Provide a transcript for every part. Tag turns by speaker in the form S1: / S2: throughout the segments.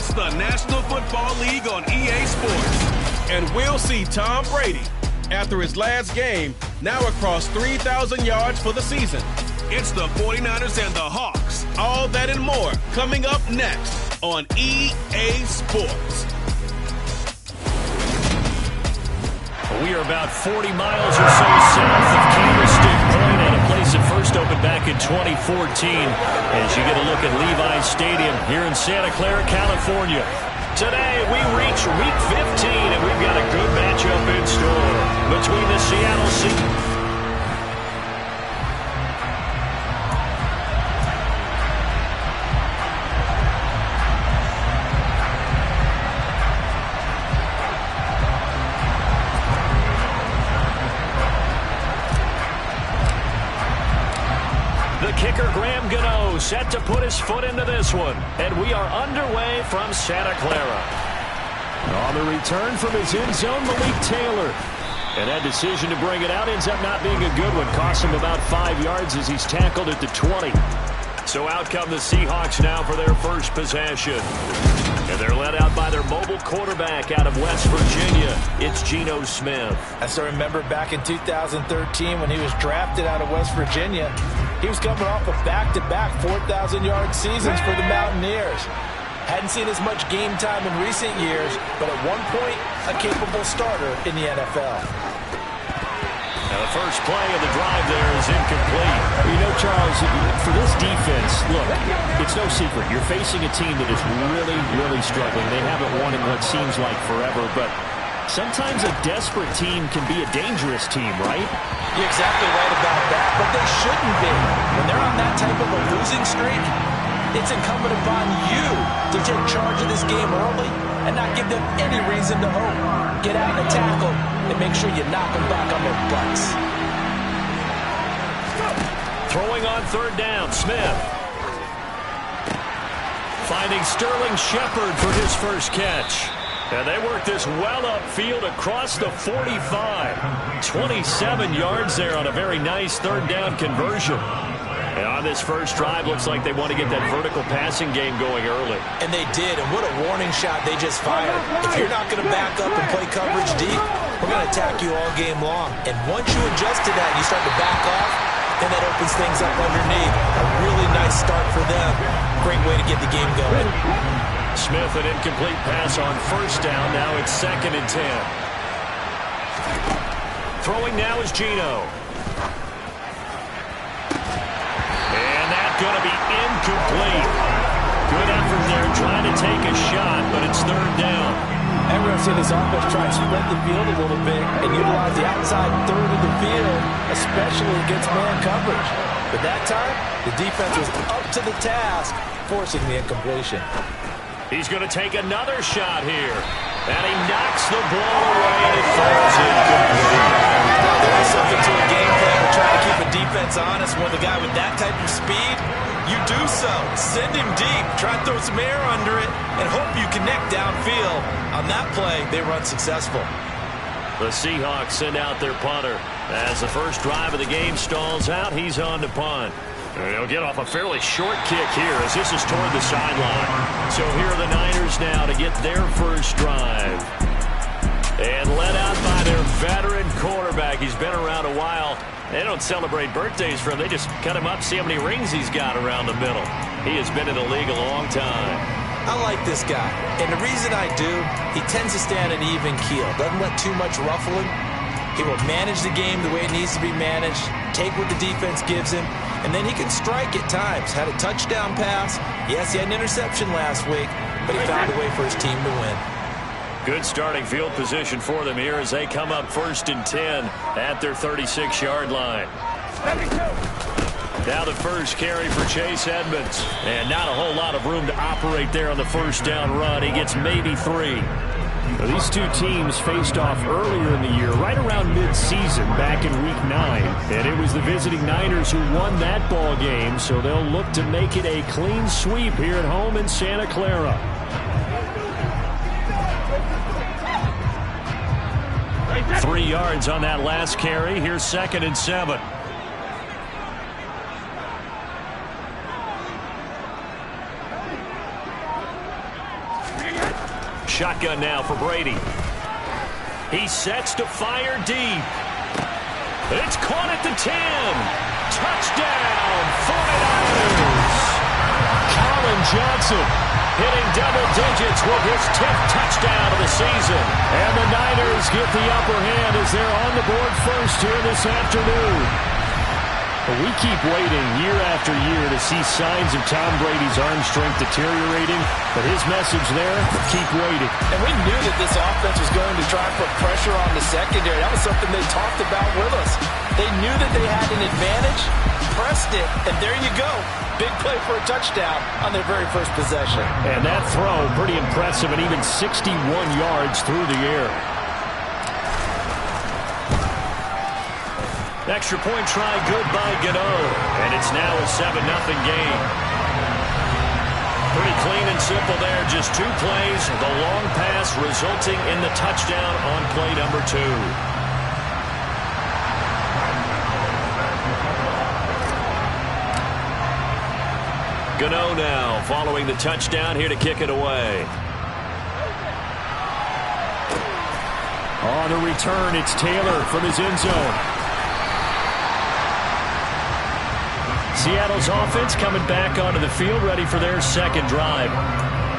S1: It's the National Football League on EA Sports. And we'll see Tom Brady, after his last game, now across 3,000 yards for the season. It's the 49ers and the Hawks. All that and more coming up next on EA Sports.
S2: We are about 40 miles or so south of Candlestick Point at a place that first opened back in 2014 as you get a look at Levi's Stadium here in Santa Clara, California. Today we reach Week 15 and we've got a good matchup in store between the Seattle Seahawks. Set to put his foot into this one. And we are underway from Santa Clara. On the return from his end zone, Malik Taylor. And that decision to bring it out ends up not being a good one. Costs him about 5 yards as he's tackled at the 20. So out come the Seahawks now for their first possession. And they're led out by their mobile quarterback out of West Virginia. It's Geno Smith.
S3: I still remember back in 2013 when he was drafted out of West Virginia. He was coming off of back-to-back 4,000-yard seasons for the Mountaineers. Hadn't seen as much game time in recent years, but at one point, a capable starter in the NFL.
S2: Now the first play of the drive there is incomplete.
S4: You know, Charles, for this defense, look, it's no secret. You're facing a team that is really, really struggling. They haven't won in what seems like forever, but sometimes a desperate team can be a dangerous team, right?
S3: You're exactly right about that, but they shouldn't be. When they're on that type of a losing streak, it's incumbent upon you to take charge of this game early and not give them any reason to hope. Get out and tackle and make sure you knock them back on their butts.
S2: Throwing on third down, Smith. Finding Sterling Shepard for his first catch. And they work this well upfield across the 45. 27 yards there on a very nice third down conversion. And on this first drive, looks like they want to get that vertical passing game going early.
S3: And they did, and what a warning shot they just fired. If you're not going to back up and play coverage deep, we're going to attack you all game long. And once you adjust to that and you start to back off, then that opens things up underneath. A really nice start for them. Great way to get the game going.
S2: Smith, an incomplete pass on first down. Now it's 2nd and 10. Throwing now is Geno. And that's going to be incomplete. Good effort there trying to take a shot, but it's third down.
S3: And we're going to see this offense try and spread the field a little bit and utilize the outside third of the field, especially against man coverage. But that time, the defense was up to the task, forcing the incompletion.
S2: He's going to take another shot here. And he knocks the ball away, and it falls incomplete.
S3: There is something to a game plan to try to keep a defense honest. When the guy with that type of speed, you do so. Send him deep. Try to throw some air under it and hope you connect downfield. On that play, they run successful.
S2: The Seahawks send out their punter. As the first drive of the game stalls out, he's on to punt. And he'll get off a fairly short kick here as this is toward the sideline. So here are the Niners now to get their first drive. And led out by their veteran quarterback. He's been around a while. They don't celebrate birthdays for him. They just cut him up, see how many rings he's got around the middle. He has been in the league a long time.
S3: I like this guy. And the reason I do, he tends to stand an even keel. Doesn't let too much ruffling. He will manage the game the way it needs to be managed, take what the defense gives him, and then he can strike at times. Had a touchdown pass. Yes, he had an interception last week, but he found a way for his team to win.
S2: Good starting field position for them here as they come up 1st and 10 at their 36-yard line. Now the first carry for Chase Edmonds. And not a whole lot of room to operate there on the first down run. He gets maybe 3.
S4: Well, these two teams faced off earlier in the year, right around mid-season, back in Week 9. And it was the visiting Niners who won that ball game, so they'll look to make it a clean sweep here at home in Santa Clara.
S2: Three yards on that last carry. Here's 2nd and 7. shotgun now for Brady. He sets to fire deep. It's caught at the 10. Touchdown, 49ers. Colin Johnson hitting double digits with his 10th touchdown of the season. And the Niners get the upper hand as they're on the board first here this afternoon. We keep waiting year after year to see signs of Tom Brady's arm strength deteriorating, but his message there, keep waiting.
S3: And we knew that this offense was going to try and put pressure on the secondary. That was something they talked about with us. They knew that they had an advantage, pressed it, and there you go. Big play for a touchdown on their very first possession.
S4: And that throw, pretty impressive, and even 61 yards through the air.
S2: Extra point try good by Gano. And it's now a 7-0 game. Pretty clean and simple there. Just 2 plays. The long pass resulting in the touchdown on play number 2. Gano now following the touchdown here to kick it away.
S4: On the return, it's Taylor from his end zone. Seattle's offense coming back onto the field, ready for their second drive.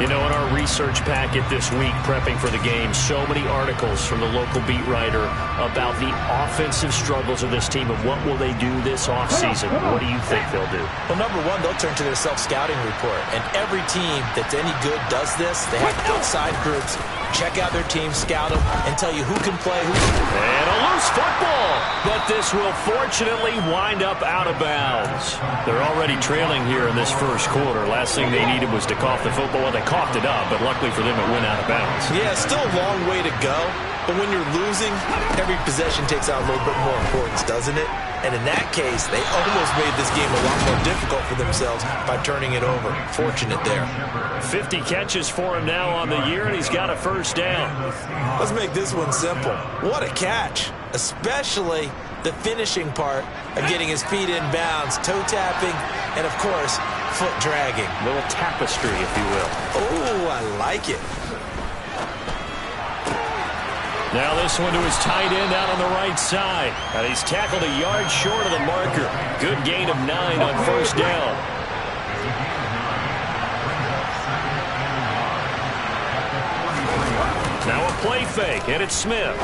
S4: You know, in our research packet this week, prepping for the game, so many articles from the local beat writer about the offensive struggles of this team and what will they do this offseason. What do you think they'll do?
S3: Well, number one, they'll turn to their self-scouting report. And every team that's any good does this. They have outside groups. Check out their team, scout them, and tell you who can play, who can.
S2: And a loose football, but this will fortunately wind up out of bounds.
S4: They're already trailing here in this first quarter. Last thing they needed was to cough the football. Well, they coughed it up, but luckily for them, it went out of bounds.
S3: Yeah, still a long way to go. But when you're losing, every possession takes on a little bit more importance, doesn't it? And in that case, they almost made this game a lot more difficult for themselves by turning it over. Fortunate there.
S2: 50 catches for him now on the year, and he's got a first down.
S3: Let's make this one simple. What a catch, especially the finishing part of getting his feet in bounds, toe tapping, and, of course, foot dragging.
S2: A little tapestry, if you will.
S3: Oh, I like it.
S2: Now this one to his tight end out on the right side. And he's tackled a yard short of the marker. Good gain of 9 on first down. Now a play fake, and it's Smith.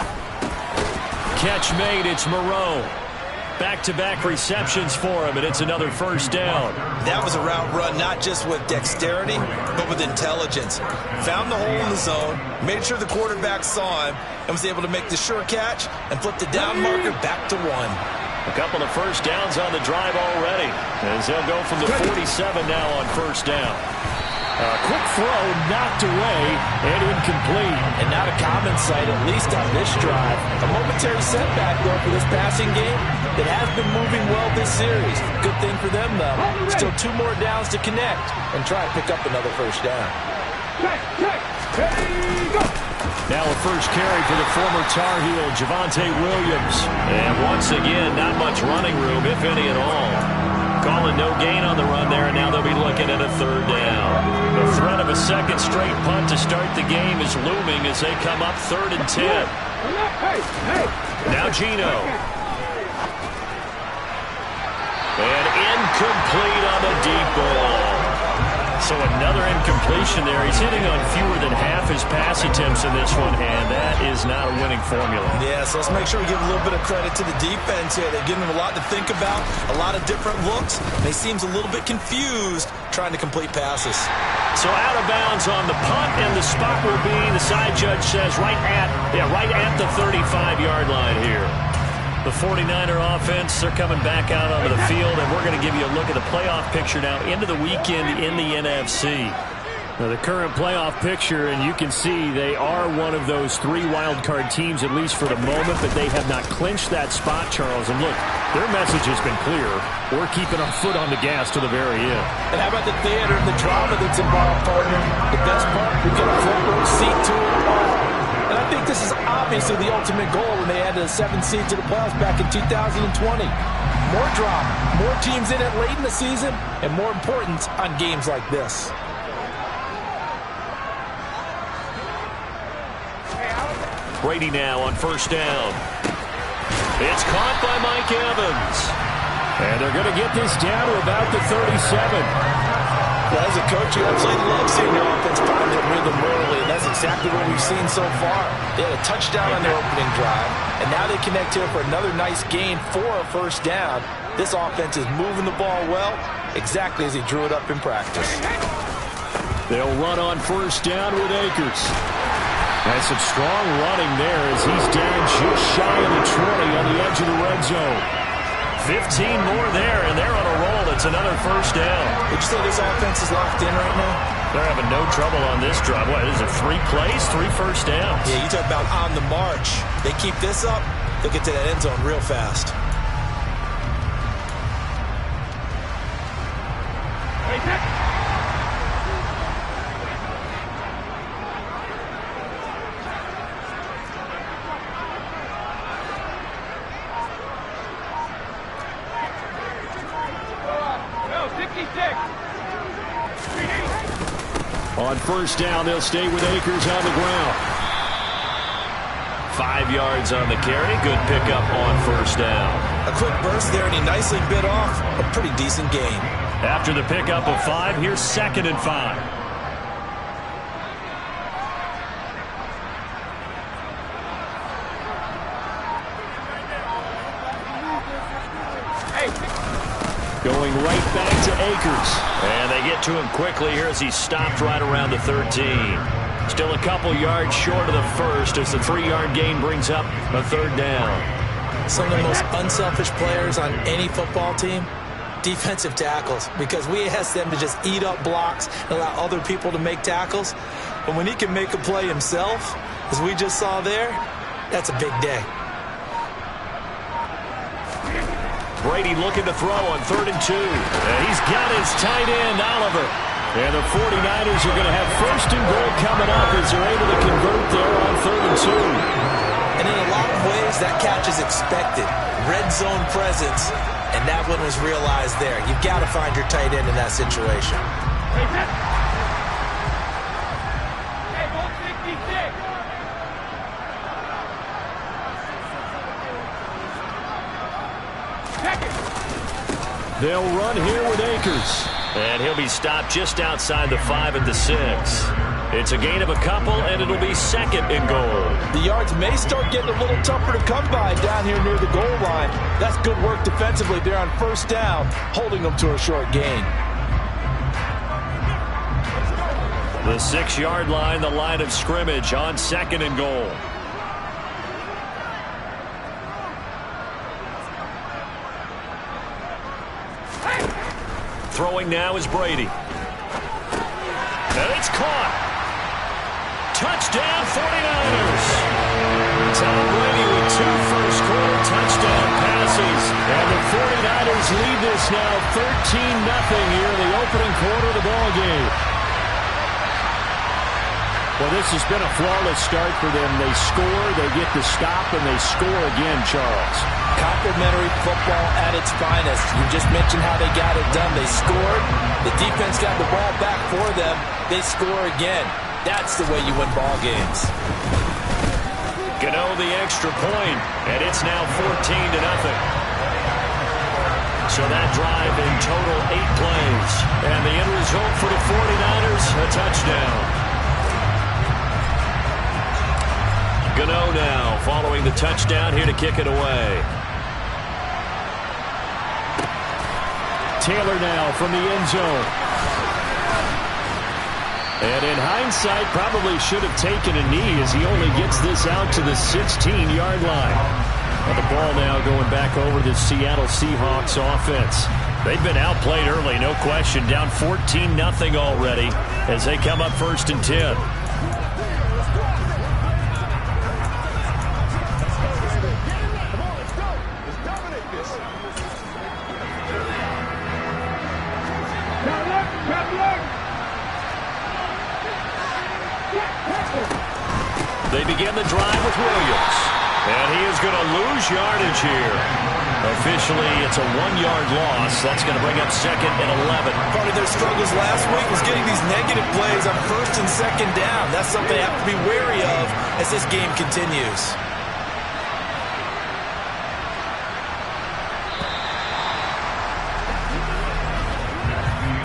S2: Catch made, it's Moreau. Back-to-back receptions for him, and it's another first down.
S3: That was a route run not just with dexterity, but with intelligence. Found the hole in the zone, made sure the quarterback saw him, and was able to make the sure catch and flip the down marker back to 1.
S2: A couple of first downs on the drive already, as they'll go from the 47 now on first down.
S4: A quick throw knocked away and incomplete.
S3: And not a common sight, at least on this drive. A momentary setback, though, for this passing game that has been moving well this series. Good thing for them, though. Still 2 more downs to connect and try to pick up another first down.
S2: Now a first carry for the former Tar Heel, Javonte Williams. And once again, not much running room, if any at all. Calling no gain on the run there, and now they'll be looking at a third down. The threat of a second straight punt to start the game is looming as they come up 3rd and 10. Now Geno. And incomplete on the deep ball. So another incompletion there. He's hitting on fewer than half his pass attempts in this one, and that is not a winning formula.
S3: Yeah, so let's make sure we give a little bit of credit to the defense here. They're giving them a lot to think about, a lot of different looks. They seems a little bit confused trying to complete passes.
S2: So out of bounds on the punt, and the spot will be, the side judge says, right at the 35-yard line here. The 49er offense, they're coming back out onto the field, and we're going to give you a look at the playoff picture now into the weekend in the NFC.
S4: Now the current playoff picture, and you can see they are one of those 3 wild card teams, at least for the moment, but they have not clinched that spot, Charles. And look, their message has been clear. We're keeping our foot on the gas to the very end.
S3: And how about the theater and the drama that's involved, partner? The best part, we've got a front row seat to it all. And I think this is obviously the ultimate goal when they added a 7th seed to the playoffs back in 2020. More drama, more teams in it late in the season, and more importance on games like this.
S2: Brady now on first down. It's caught by Mike Evans.
S4: And they're going to get this down to about the 37.
S3: Well, as a coach, you absolutely love seeing your offense find that rhythm early, and that's exactly what we've seen so far. They had a touchdown on their opening drive, and now they connect here for another nice gain for a first down. This offense is moving the ball well, exactly as he drew it up in practice.
S4: They'll run on first down with Akers. That's some strong running there as he's down just shy of the 20 on the edge of the red zone.
S2: 15 more there, and they're on a roll. It's another first down.
S3: Would you say this offense is locked in right now?
S2: They're having no trouble on this drive. What, is it 3 plays, 3 first downs?
S3: Yeah, you talk about on the march. They keep this up, they'll get to that end zone real fast.
S4: On first down, they'll stay with Akers on the ground.
S2: 5 yards on the carry. Good pickup on first down.
S3: A quick burst there, and he nicely bit off a pretty decent gain.
S2: After the pickup of 5, here's 2nd and 5.
S4: Going right back to Akers.
S2: And they get to him quickly here as he stopped right around the 13. Still a couple yards short of the first as the 3-yard gain brings up a third down.
S3: Some of the most unselfish players on any football team, defensive tackles, because we ask them to just eat up blocks and allow other people to make tackles. But when he can make a play himself, as we just saw there, that's a big day.
S2: Brady looking to throw on 3rd and 2. And he's got his tight end, Oliver.
S4: And the 49ers are going to have 1st and goal coming up as they're able to convert there on 3rd and 2.
S3: And in a lot of ways, that catch is expected. Red zone presence, and that one was realized there. You've got to find your tight end in that situation.
S4: They'll run here with Akers.
S2: And he'll be stopped just outside the 5 at the 6. It's a gain of a couple, and it'll be 2nd and goal.
S3: The yards may start getting a little tougher to come by down here near the goal line. That's good work defensively there on first down, holding them to a short gain.
S2: The 6-yard line, the line of scrimmage on 2nd and goal. Throwing now is Brady. And it's caught. Touchdown 49ers. Tom Brady with 2 first-quarter touchdown passes. And the 49ers lead this now 13-0 here in the opening quarter of the ball game.
S4: Well, this has been a flawless start for them. They score, they get the stop, and they score again, Charles.
S3: Complimentary football at its finest. You just mentioned how they got it done. They scored. The defense got the ball back for them. They score again. That's the way you win ball games.
S2: Gano the extra point, and it's now 14-0. So that drive in total 8 plays. And the end result for the 49ers, a touchdown. Gano now following the touchdown here to kick it away.
S4: Taylor now from the end zone. And in hindsight, probably should have taken a knee as he only gets this out to the 16-yard line. And the ball now going back over the Seattle Seahawks offense. They've been outplayed early, no question. Down 14-0 already as they come up 1st and 10. They begin the drive with Williams. And he is going to lose yardage here.
S2: Officially, it's a 1-yard loss. That's going to bring up 2nd and 11.
S3: Part of their struggles last week was getting these negative plays on 1st and 2nd down. That's something they have to be wary of as this game continues.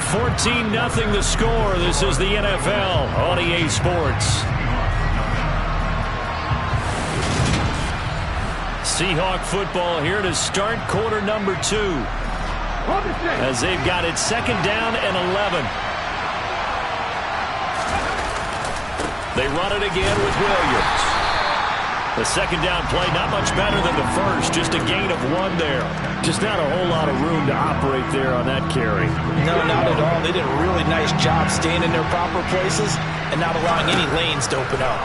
S2: $14-0 the score. This is the NFL on EA Sports. Seahawk football here to start quarter number 2. As they've got it 2nd down and 11. They run it again with Williams. The 2nd down play, not much better than the first, just a gain of 1 there.
S4: Just not a whole lot of room to operate there on that carry.
S3: No, not at all. They did a really nice job staying in their proper places and not allowing any lanes to open up.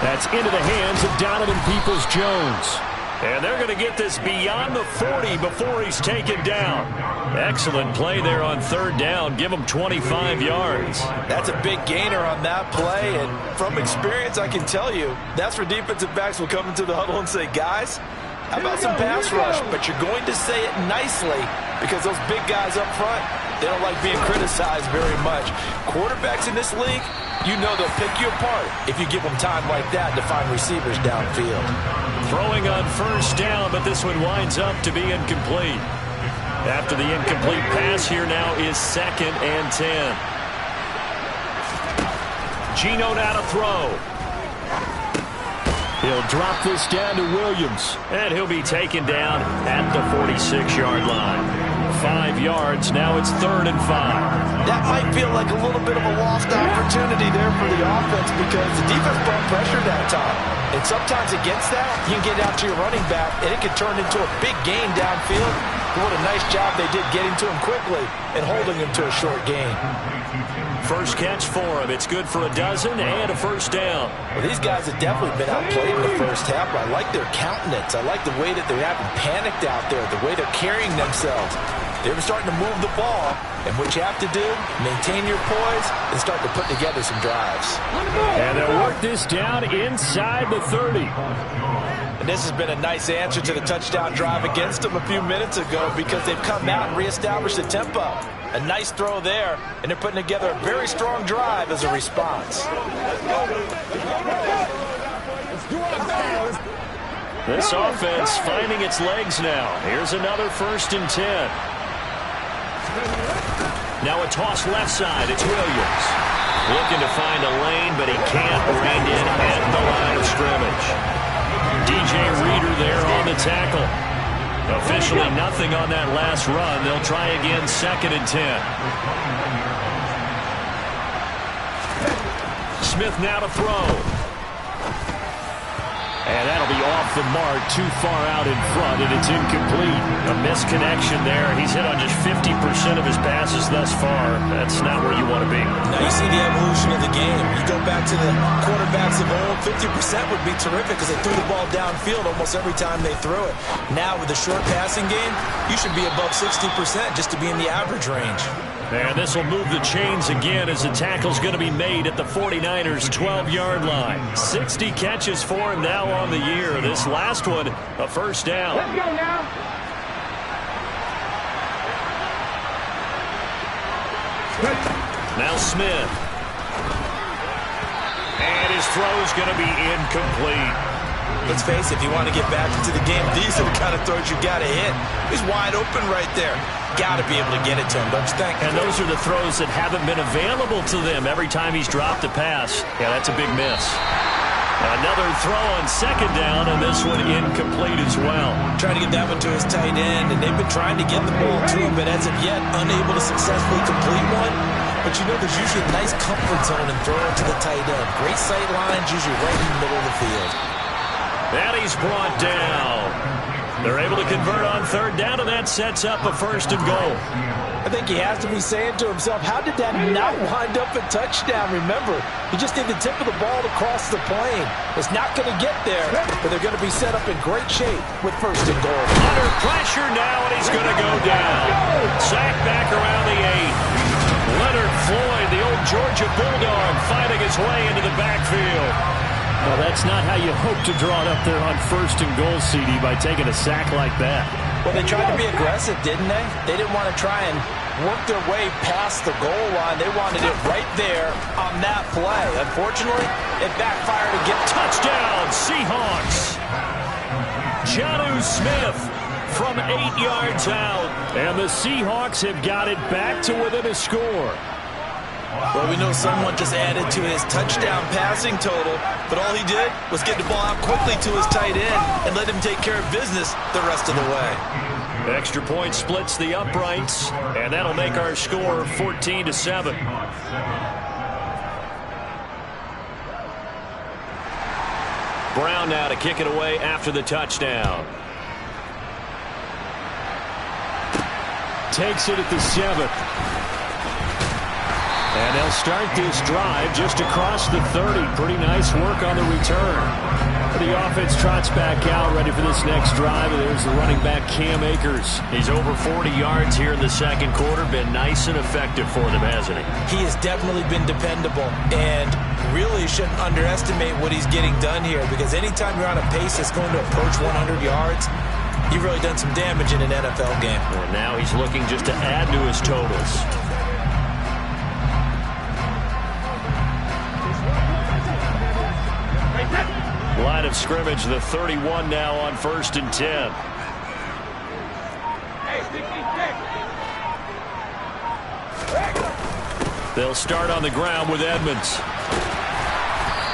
S4: That's into the hands of Donovan Peoples-Jones.
S2: And they're going to get this beyond the 40 before he's taken down. Excellent play there on 3rd down. Give him 25 yards.
S3: That's a big gainer on that play, and from experience, I can tell you, that's where defensive backs will come into the huddle and say, guys, how about some pass rush? But you're going to say it nicely because those big guys up front, they don't like being criticized very much. Quarterbacks in this league, you know they'll pick you apart if you give them time like that to find receivers downfield.
S2: Throwing on 1st down, but this one winds up to be incomplete. After the incomplete pass, here now is 2nd and 10. Geno now to throw.
S4: He'll drop this down to Williams.
S2: And he'll be taken down at the 46-yard line. 5 yards, now it's 3rd and 5.
S3: That might feel like a little bit of a lost opportunity there for the offense because the defense brought pressure that time. And sometimes against that, you can get out to your running back, and it can turn into a big gain downfield. But what a nice job they did getting to him quickly and holding him to a short gain.
S2: First catch for him. It's good for a dozen and a 1st down.
S3: Well, these guys have definitely been outplayed in the first half. I like their countenance. I like the way that they're having panicked out there, the way they're carrying themselves. They were starting to move the ball, and what you have to do, maintain your poise and start to put together some drives.
S4: And they'll work this down inside the 30.
S3: And this has been a nice answer to the touchdown drive against them a few minutes ago because they've come out and reestablished the tempo. A nice throw there, and they're putting together a very strong drive as a response.
S2: This offense finding its legs now. Here's another 1st and 10. Now a toss left side. It's Williams. Looking to find a lane, but he can't. Reined in at the line of scrimmage. DJ Reader there on the tackle. Officially nothing on that last run. They'll try again 2nd and 10. Smith now to throw. And that'll be off the mark, too far out in front, and it's incomplete. A misconnection there. He's hit on just 50% of his passes thus far. That's not where you want to be.
S3: Now you see the evolution of the game. You go back to the quarterbacks of old, 50% would be terrific because they threw the ball downfield almost every time they threw it. Now with the short passing game, you should be above 60% just to be in the average range.
S2: And this will move the chains again as the tackle's going to be made at the 49ers' 12-yard line. 60 catches for him now on the year. This last one, a 1st down.
S5: Let's go now.
S2: Now Smith. And his throw's going to be incomplete.
S3: Let's face it, if you want to get back into the game, these are the kind of throws you got to hit. He's wide open right there. Got to be able to get it to him, don't you think?
S2: And those are the throws that haven't been available to them every time he's dropped a pass. Yeah, that's a big miss. Another throw on 2nd down, and this one incomplete as well.
S3: Trying to get that one to his tight end, and they've been trying to get the ball to him, but as of yet, unable to successfully complete one. But you know there's usually a nice comfort zone and throw it to the tight end. Great sight lines, usually right in the middle of the field.
S2: And he's brought down. They're able to convert on 3rd down, and that sets up a 1st and goal.
S3: I think he has to be saying to himself, how did that not wind up a touchdown? Remember, he just did the tip of the ball to cross the plane. It's not going to get there, but they're going to be set up in great shape with 1st and goal.
S2: Under pressure now, and he's going to go down. Sacked back around the 8. Leonard Floyd, the old Georgia Bulldog, fighting his way into the backfield.
S4: Well, that's not how you hope to draw it up there on 1st and goal, CD, by taking a sack like that.
S3: Well, they tried to be aggressive, didn't they? They didn't want to try and work their way past the goal line. They wanted it right there on that play. Unfortunately, it backfired again.
S2: Touchdown, Seahawks. Jonnu Smith from 8 yards out.
S4: And the Seahawks have got it back to within a score.
S3: Well, we know someone just added to his touchdown passing total, but all he did was get the ball out quickly to his tight end and let him take care of business the rest of the way.
S2: Extra point splits the uprights, and that'll make our score 14-7. Brown now to kick it away after the touchdown.
S4: Takes it at the 7th. And they'll start this drive just across the 30. Pretty nice work on the return. The offense trots back out, ready for this next drive. And there's the running back, Cam Akers.
S2: He's over 40 yards here in the second quarter. Been nice and effective for them, hasn't he?
S3: He has definitely been dependable. And really shouldn't underestimate what he's getting done here, because anytime you're on a pace that's going to approach 100 yards, you've really done some damage in an NFL game.
S2: And now he's looking just to add to his totals. Line of scrimmage, the 31 now on 1st and 10. They'll start on the ground with Edmonds.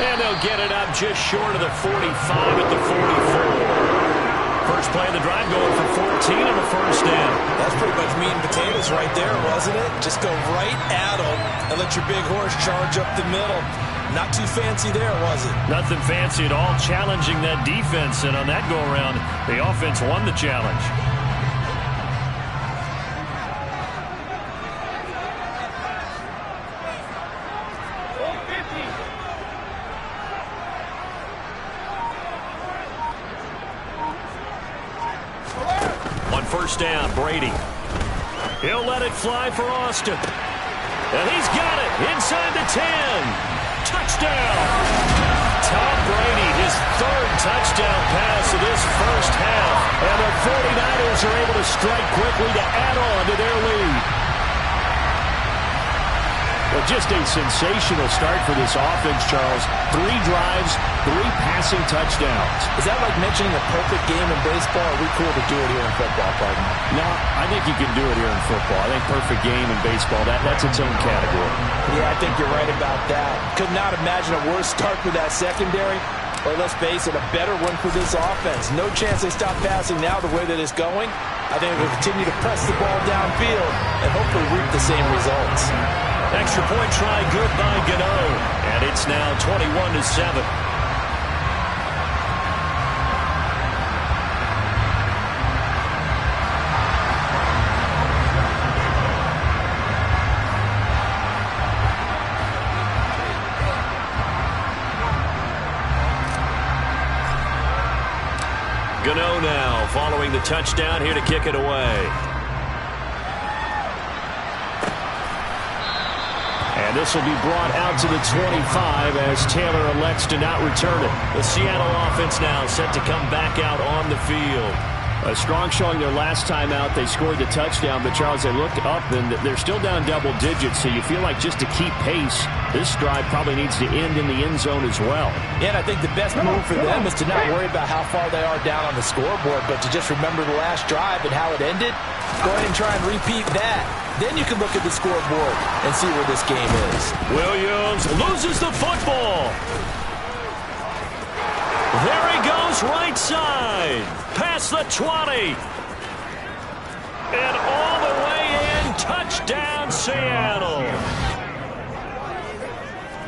S2: And they'll get it up just short of the 45 at the 44. First play of the drive going for 14 and a first down.
S3: That's pretty much meat and potatoes right there, wasn't it? Just go right at them and let your big horse charge up the middle. Not too fancy there, was it?
S2: Nothing fancy at all, challenging that defense. And on that go-around, the offense won the challenge. On first down, Brady. He'll let it fly for Austin. And he's got it inside the 10. Touchdown! Tom Brady, his 3rd touchdown pass of this first half. And the 49ers are able to strike quickly to add on to their lead.
S4: Well, just a sensational start for this offense, Charles. 3 drives, 3 passing touchdowns.
S3: Is that like mentioning a perfect game in baseball? Or are we cool to do it here in football, partner?
S4: No, I think you can do it here in football. I think perfect game in baseball, that's its own category.
S3: Yeah, I think you're right about that. Could not imagine a worse start for that secondary. Or let's face it, a better one for this offense. No chance they stop passing now the way that it's going. I think we'll continue to press the ball downfield and hopefully reap the same results.
S2: Extra point try good by Gano. And it's now 21-7. Gano now following the touchdown here to kick it away. And this will be brought out to the 25 as Taylor elects to not return it. The Seattle offense now set to come back out on the field.
S4: A strong showing their last time out. They scored the touchdown, but Charles, they looked up and they're still down double digits, so you feel like just to keep pace, this drive probably needs to end in the end zone as well.
S3: Yeah, and I think the best move for them is to not worry about how far they are down on the scoreboard, but to just remember the last drive and how it ended. Go ahead and try and repeat that. Then you can look at the scoreboard and see where this game is.
S2: Williams loses the football. There he goes right side. Past the 20. And all the way in. Touchdown, Seattle.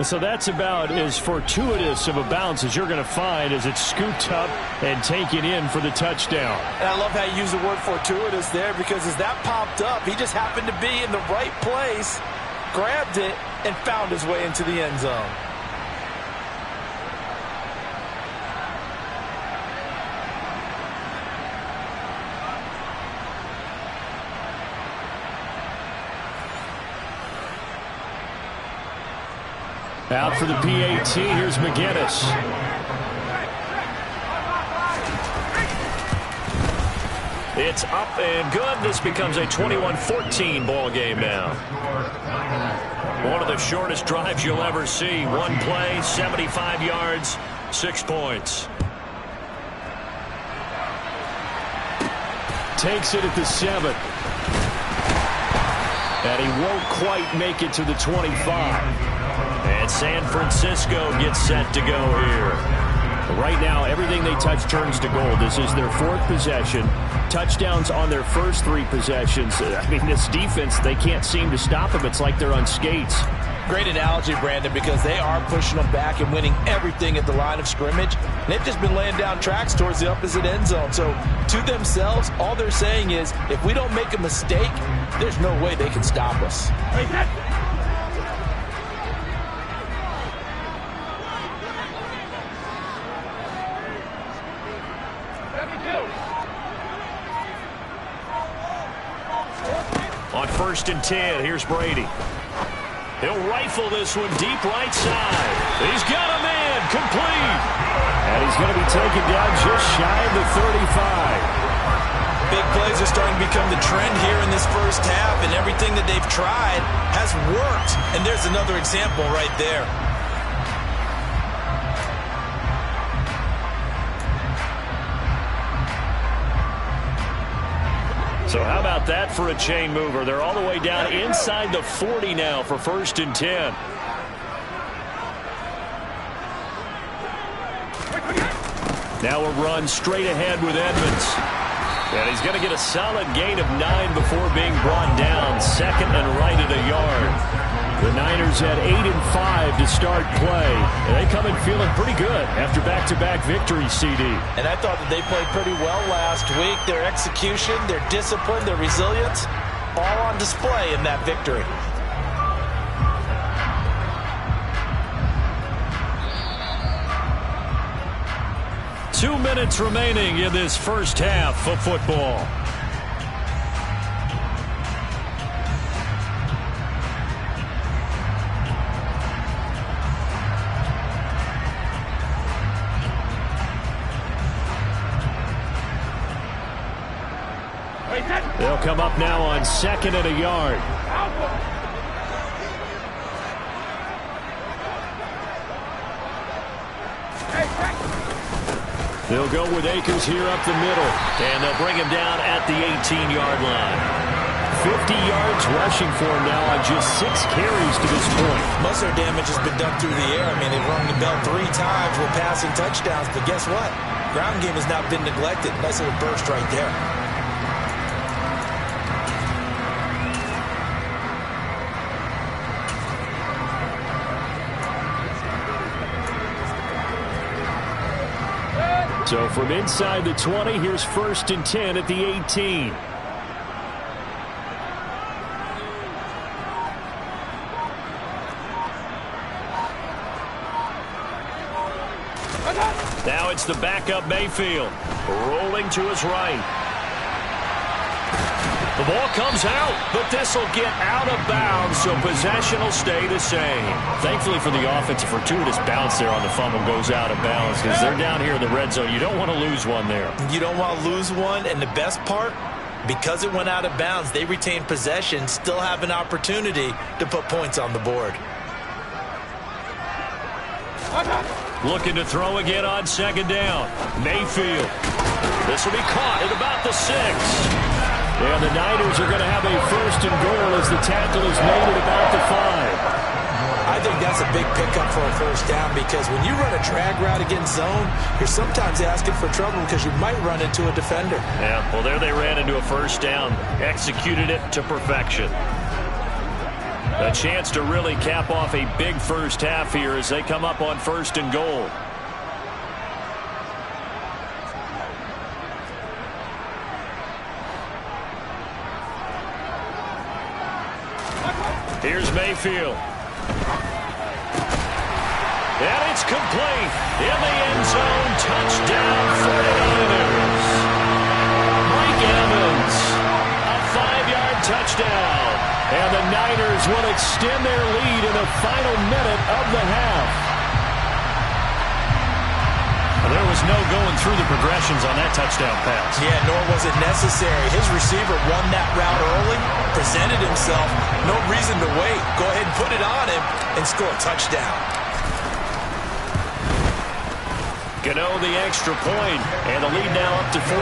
S4: So that's about as fortuitous of a bounce as you're going to find as it's scooped up and taken in for the touchdown.
S3: And I love how you use the word fortuitous there, because as that popped up, he just happened to be in the right place, grabbed it, and found his way into the end zone.
S4: Out for the PAT, here's McGinnis.
S2: It's up and good. This becomes a 21-14 ball game now. One of the shortest drives you'll ever see. One play, 75 yards, 6 points.
S4: Takes it at the 7. And he won't quite make it to the 25.
S2: And San Francisco gets set to go here.
S4: Right now, everything they touch turns to gold. This is their 4th possession. Touchdowns on their first 3 possessions. I mean, this defense, they can't seem to stop them. It's like they're on skates.
S3: Great analogy, Brandon, because they are pushing them back and winning everything at the line of scrimmage. And they've just been laying down tracks towards the opposite end zone. So, to themselves, all they're saying is, if we don't make a mistake, there's no way they can stop us.
S2: On 1st and 10, here's Brady. He'll rifle this one deep right side. He's got a man, complete.
S4: And he's going to be taken down just shy of the 35.
S3: Big plays are starting to become the trend here in this first half, and everything that they've tried has worked. And there's another example right there.
S2: So how about that for a chain mover? They're all the way down inside the 40 now for 1st and 10. Now a run straight ahead with Edmonds. And he's going to get a solid gain of 9 before being brought down. 2nd and right at a yard.
S4: The Niners had 8 and 5 to start play. And they come in feeling pretty good after back-to-back victories, CD.
S3: And I thought that they played pretty well last week. Their execution, their discipline, their resilience, all on display in that victory.
S2: Two minutes remaining in this first half of football.
S4: They'll come up now on 2nd and a yard. They'll go with Akers here up the middle.
S2: And they'll bring him down at the 18-yard line.
S4: 50 yards rushing for him now on just 6 carries to this point.
S3: Most of their damage has been done through the air. I mean, they've rung the bell 3 times with passing touchdowns. But guess what? Ground game has not been neglected. Nice little burst right there.
S4: So from inside the 20, here's 1st and 10 at the 18.
S2: Now it's the backup Mayfield. Rolling to his right. The ball comes out, but this will get out of bounds, so possession will stay the same.
S4: Thankfully for the offense, a fortuitous bounce there on the fumble goes out of bounds because they're down here in the red zone. You don't want to lose one there.
S3: You don't want to lose one, and the best part, because it went out of bounds, they retain possession, still have an opportunity to put points on the board.
S2: Looking to throw again on 2nd down. Mayfield. This will be caught at about the 6.
S4: And the Niners are going to have a 1st and goal as the tackle is made at about the 5.
S3: I think that's a big pickup for a 1st down because when you run a drag route against zone, you're sometimes asking for trouble because you might run into a defender.
S2: Yeah, well, there they ran into a 1st down. Executed it to perfection. A chance to really cap off a big first half here as they come up on 1st and goal. Here's Mayfield. And it's complete. In the end zone. Touchdown 49ers. Mike Evans. A 5-yard touchdown. And the
S4: Niners will extend their lead in the final minute of the half.
S2: There was no going through the progressions on that touchdown pass.
S3: Yeah, nor was it necessary. His receiver won that route early, presented himself, no reason to wait. Go ahead and put it on him and score a touchdown.
S2: Gano the extra point, and the lead now up to 14.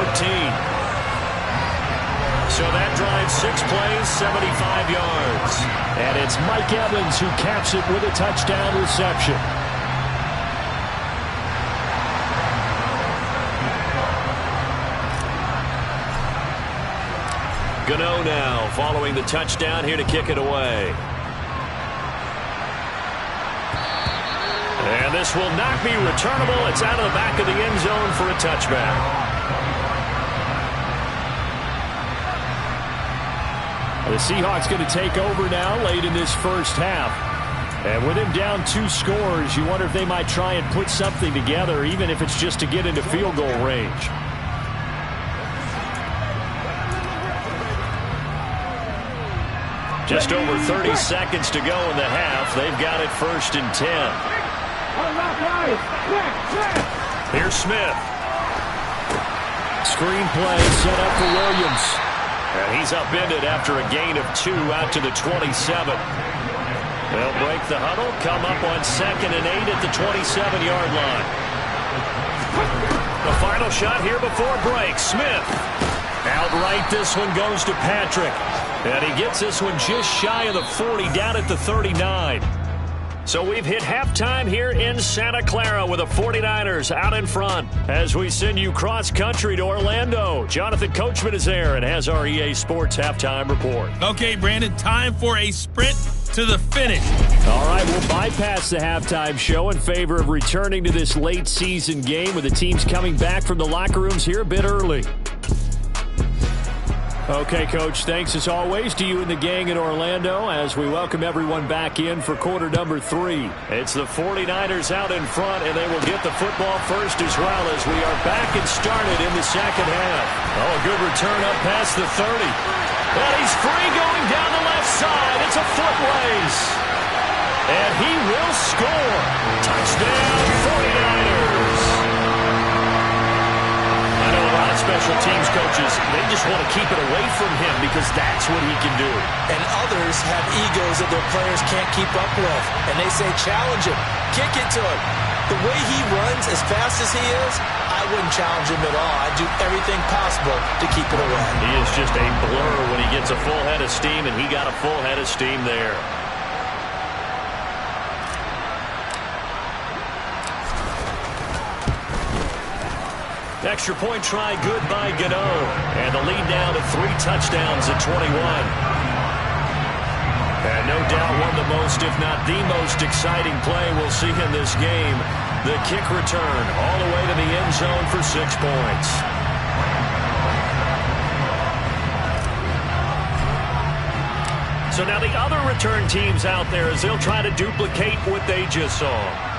S2: So that drive, 6 plays, 75 yards.
S4: And it's Mike Evans who caps it with a touchdown reception.
S2: Gano now following the touchdown here to kick it away. And this will not be returnable. It's out of the back of the end zone for a touchback.
S4: The Seahawks going to take over now late in this first half. And with him down 2 scores, you wonder if they might try and put something together, even if it's just to get into field goal range.
S2: Just over 30 seconds to go in the half. They've got it 1st and 10. Here's Smith.
S4: Screen play set up for Williams.
S2: And he's upended after a gain of 2 out to the 27. They'll break the huddle, come up on 2nd and 8 at the 27-yard line. The final shot here before break. Smith. Outright, this one goes to Patrick. And he gets this one just shy of the 40, down at the 39. So we've hit halftime here in Santa Clara with the 49ers out in front as we send you cross-country to Orlando. Jonathan Coachman is there and has our EA Sports halftime report.
S5: Okay, Brandon, time for a sprint to the finish.
S4: All right, we'll bypass the halftime show in favor of returning to this late season game with the teams coming back from the locker rooms here a bit early. Okay, Coach, thanks as always to you and the gang in Orlando as we welcome everyone back in for quarter number 3.
S2: It's the 49ers out in front, and they will get the football first as well as we are back and started in the second half. Oh, a good return up past the 30. And he's free going down the left side. It's a foot race. And he will score. Touchdown, 49ers. I know a lot of special teams coaches, they just want to keep it away from him because that's what he can do.
S3: And others have egos that their players can't keep up with. And they say, challenge him, kick it to him. The way he runs as fast as he is, I wouldn't challenge him at all. I'd do everything possible to keep it away.
S2: He is just a blur when he gets a full head of steam, and he got a full head of steam there. Extra point try good by Gano. And the lead now to 3 touchdowns at 21. And no doubt one of the most, if not the most exciting play we'll see in this game. The kick return all the way to the end zone for 6 points. So now the other return teams out there as they'll try to duplicate what they just saw.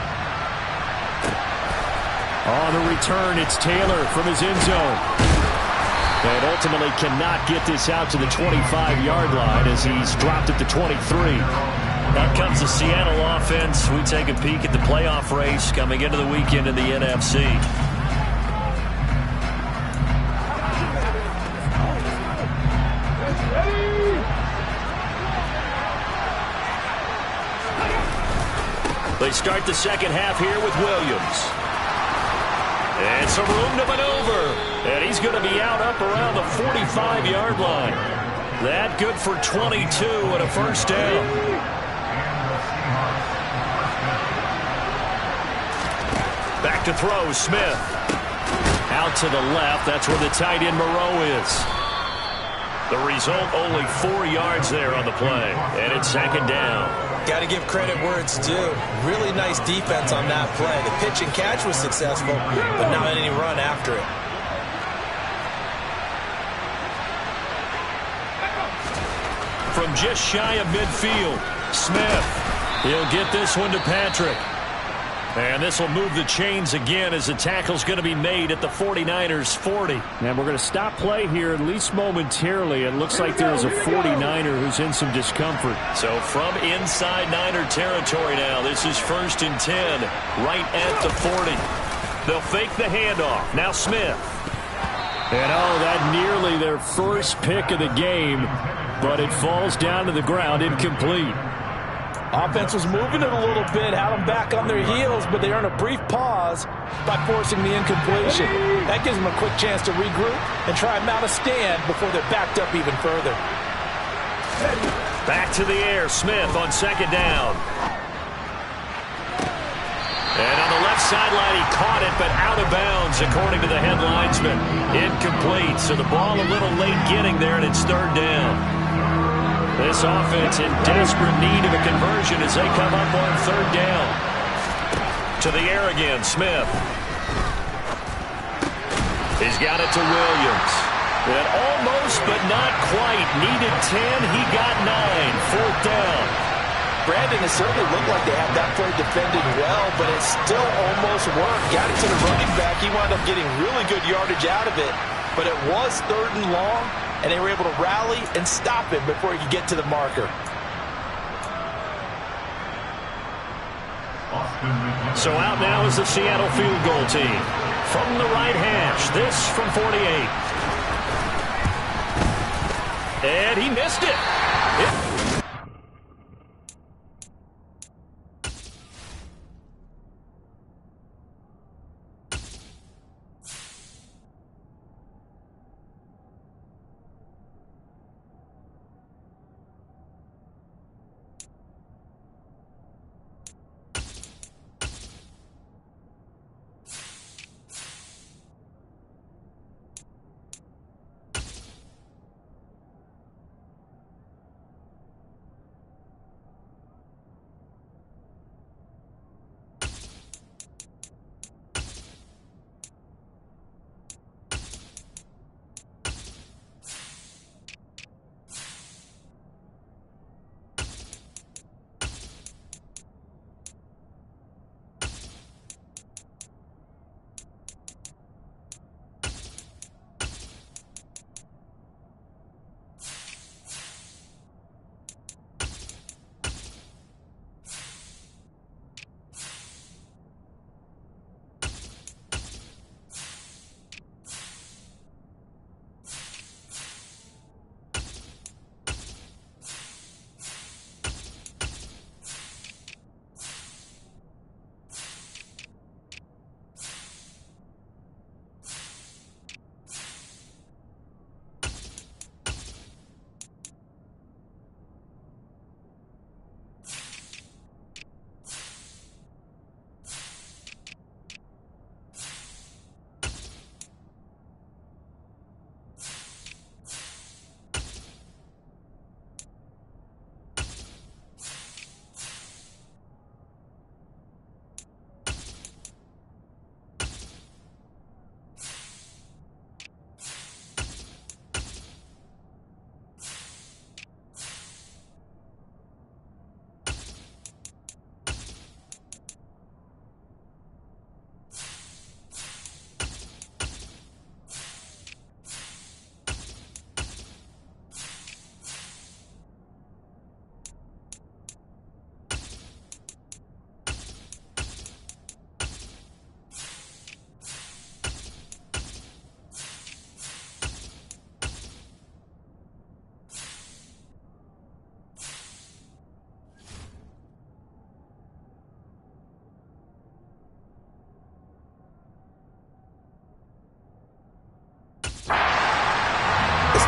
S4: On the return, it's Taylor from his end zone. And ultimately cannot get this out to the 25-yard line as he's dropped at the 23.
S2: Out comes the Seattle offense. We take a peek at the playoff race coming into the weekend in the NFC. They start the second half here with Williams. And some room to maneuver. And he's going to be out up around the 45-yard line. That good for 22 and a first down. Back to throw, Smith. Out to the left. That's where the tight end Moreau is. The result, only 4 yards there on the play. And it's second down.
S3: Got to give credit where it's due. Really nice defense on that play. The pitch and catch was successful, but not any run after it.
S2: From just shy of midfield, Smith. He'll get this one to Patrick. And this will move the chains again as the tackle's going to be made at the 49ers 40.
S4: And we're going to stop play here, at least momentarily. It looks like there's a 49er who's in some discomfort.
S2: So from inside Niner territory now, this is 1st and 10, right at the 40. They'll fake the handoff. Now Smith.
S4: And that nearly their first pick of the game, but it falls down to the ground incomplete.
S3: Offense was moving it a little bit, had them back on their heels, but they earn a brief pause by forcing the incompletion. That gives them a quick chance to regroup and try and mount a stand before they're backed up even further.
S2: Back to the air, Smith on 2nd down. And on the left sideline, he caught it, but out of bounds, according to the head linesman. Incomplete, so the ball a little late getting there, and it's 3rd down. This offense in desperate need of a conversion as they come up on 3rd down. To the air again, Smith. He's got it to Williams. And almost, but not quite. Needed 10, he got 9. 4th down.
S3: Brandon, it certainly looked like they had that play defended well, but it still almost worked. Got it to the running back. He wound up getting really good yardage out of it, but it was 3rd and long, and they were able to rally and stop him before he could get to the marker.
S2: So out now is the Seattle field goal team. From the right hash, this from 48. And he missed it.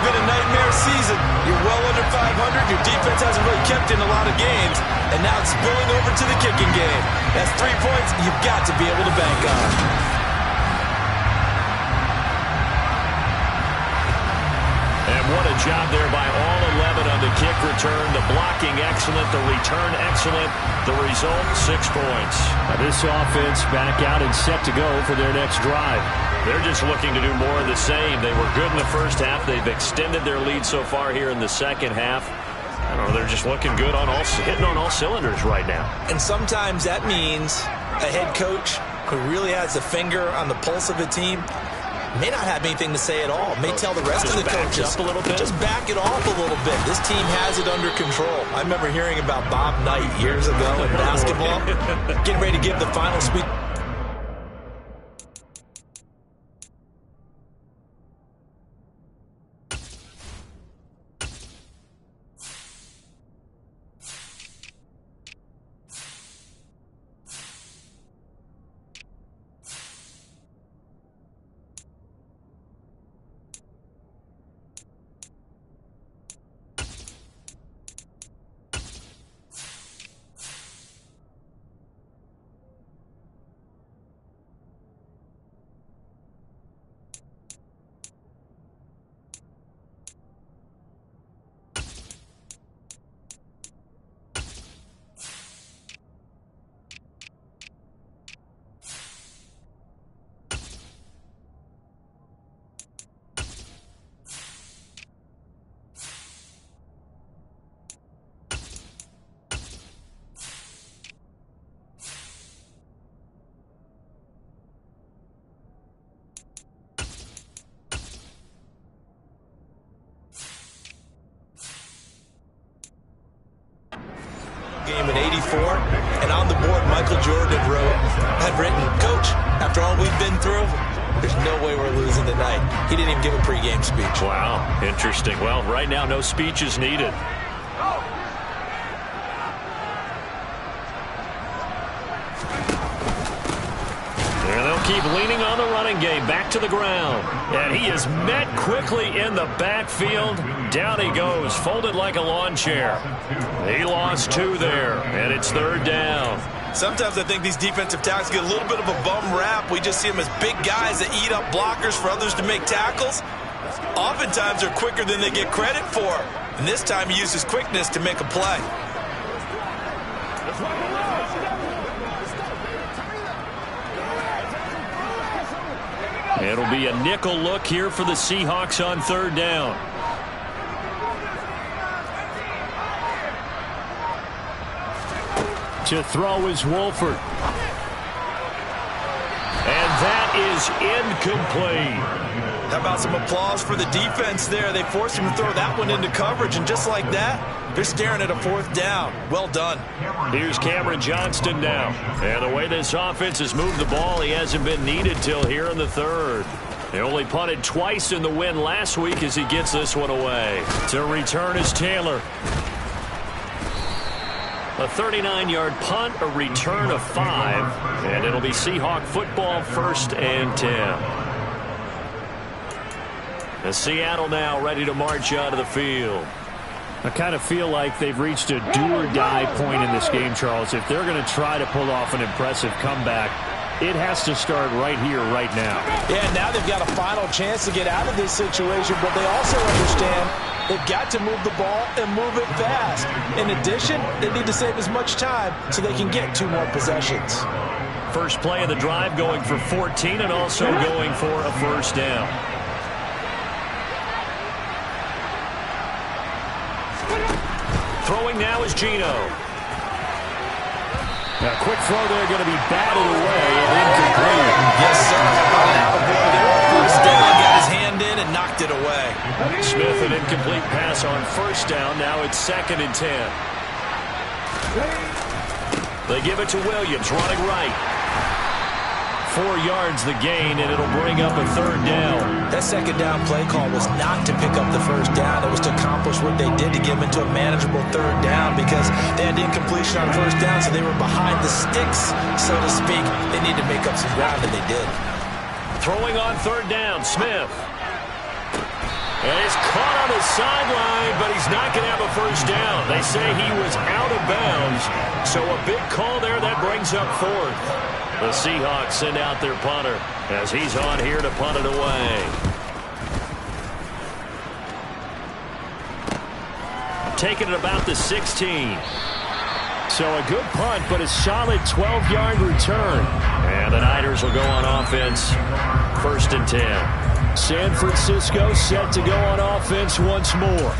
S3: Been a nightmare season. You're well under 500. Your defense hasn't really kept in a lot of games, and now it's spilling over to the kicking game. That's 3 points you've got to be able to bank on.
S2: And what a job there by all 11 on the kick return. The blocking excellent, the return excellent. The result, 6 points.
S4: Now this offense back out and set to go for their next drive.
S2: They're just looking to do more of the same. They were good in the first half. They've extended their lead so far here in the second half. I don't know, they're just looking good on hitting on all cylinders right now.
S3: And sometimes that means a head coach who really has a finger on the pulse of a team may not have anything to say at all. May tell the rest of the coaches,
S2: up a little bit.
S3: just back it off a little bit. This team has it under control. I remember hearing about Bob Knight years ago in basketball, getting ready to give the final speech. Game in '84, and on the board, Michael Jordan had written, "Coach, after all we've been through, there's no way we're losing tonight." He didn't even give a pregame speech.
S2: Wow, interesting. Well, right now, no speech is needed. And they'll keep leaning on the running game. Back to the ground. And he is met quickly in the backfield. Down he goes, folded like a lawn chair. He lost 2 there, and it's 3rd down.
S3: Sometimes I think these defensive tackles get a little bit of a bum rap. We just see them as big guys that eat up blockers for others to make tackles. Oftentimes they're quicker than they get credit for. And this time he uses quickness to make a play.
S2: It'll be a nickel look here for the Seahawks on 3rd down.
S4: To throw is Wolford.
S2: And that is incomplete.
S3: How about some applause for the defense there? They forced him to throw that one into coverage, and just like that, they're staring at a 4th down. Well done.
S2: Here's Cameron Johnston now. And the way this offense has moved the ball, he hasn't been needed till here in the 3rd. He only punted twice in the win last week as he gets this one away. To return is Taylor. A 39-yard punt, a return of 5, and it'll be Seahawk football 1st and 10. And Seattle now ready to march out of the field.
S4: I kind of feel like they've reached a do-or-die point in this game, Charles. If they're going to try to pull off an impressive comeback, it has to start right here, right now.
S3: Yeah, now they've got a final chance to get out of this situation, but they also understand they've got to move the ball and move it fast. In addition, they need to save as much time so they can get 2 more possessions.
S2: First play of the drive going for 14 and also going for a 1st down. Throwing now is Geno.
S4: A quick throw there, going to be batted away and incomplete.
S3: Yes, sir. There, 1st down, got his hand in and knocked it away.
S2: Smith, an incomplete pass on 1st down. Now it's 2nd and 10. They give it to Williams, running right. 4 yards the gain, and it'll bring up a 3rd down.
S3: That 2nd down play call was not to pick up the 1st down. It was to accomplish what they did to get them into a manageable 3rd down because they had incompletion on 1st down, so they were behind the sticks, so to speak. They needed to make up some ground, and they did.
S2: Throwing on 3rd down, Smith. And he's caught on the sideline, but he's not going to have a 1st down. They say he was out of bounds, so a big call there that brings up 4th. The Seahawks send out their punter as he's on here to punt it away. Taking it about the 16.
S4: So a good punt, but a solid 12-yard return.
S2: And the Niners will go on offense. 1st and 10.
S4: San Francisco set to go on offense once more.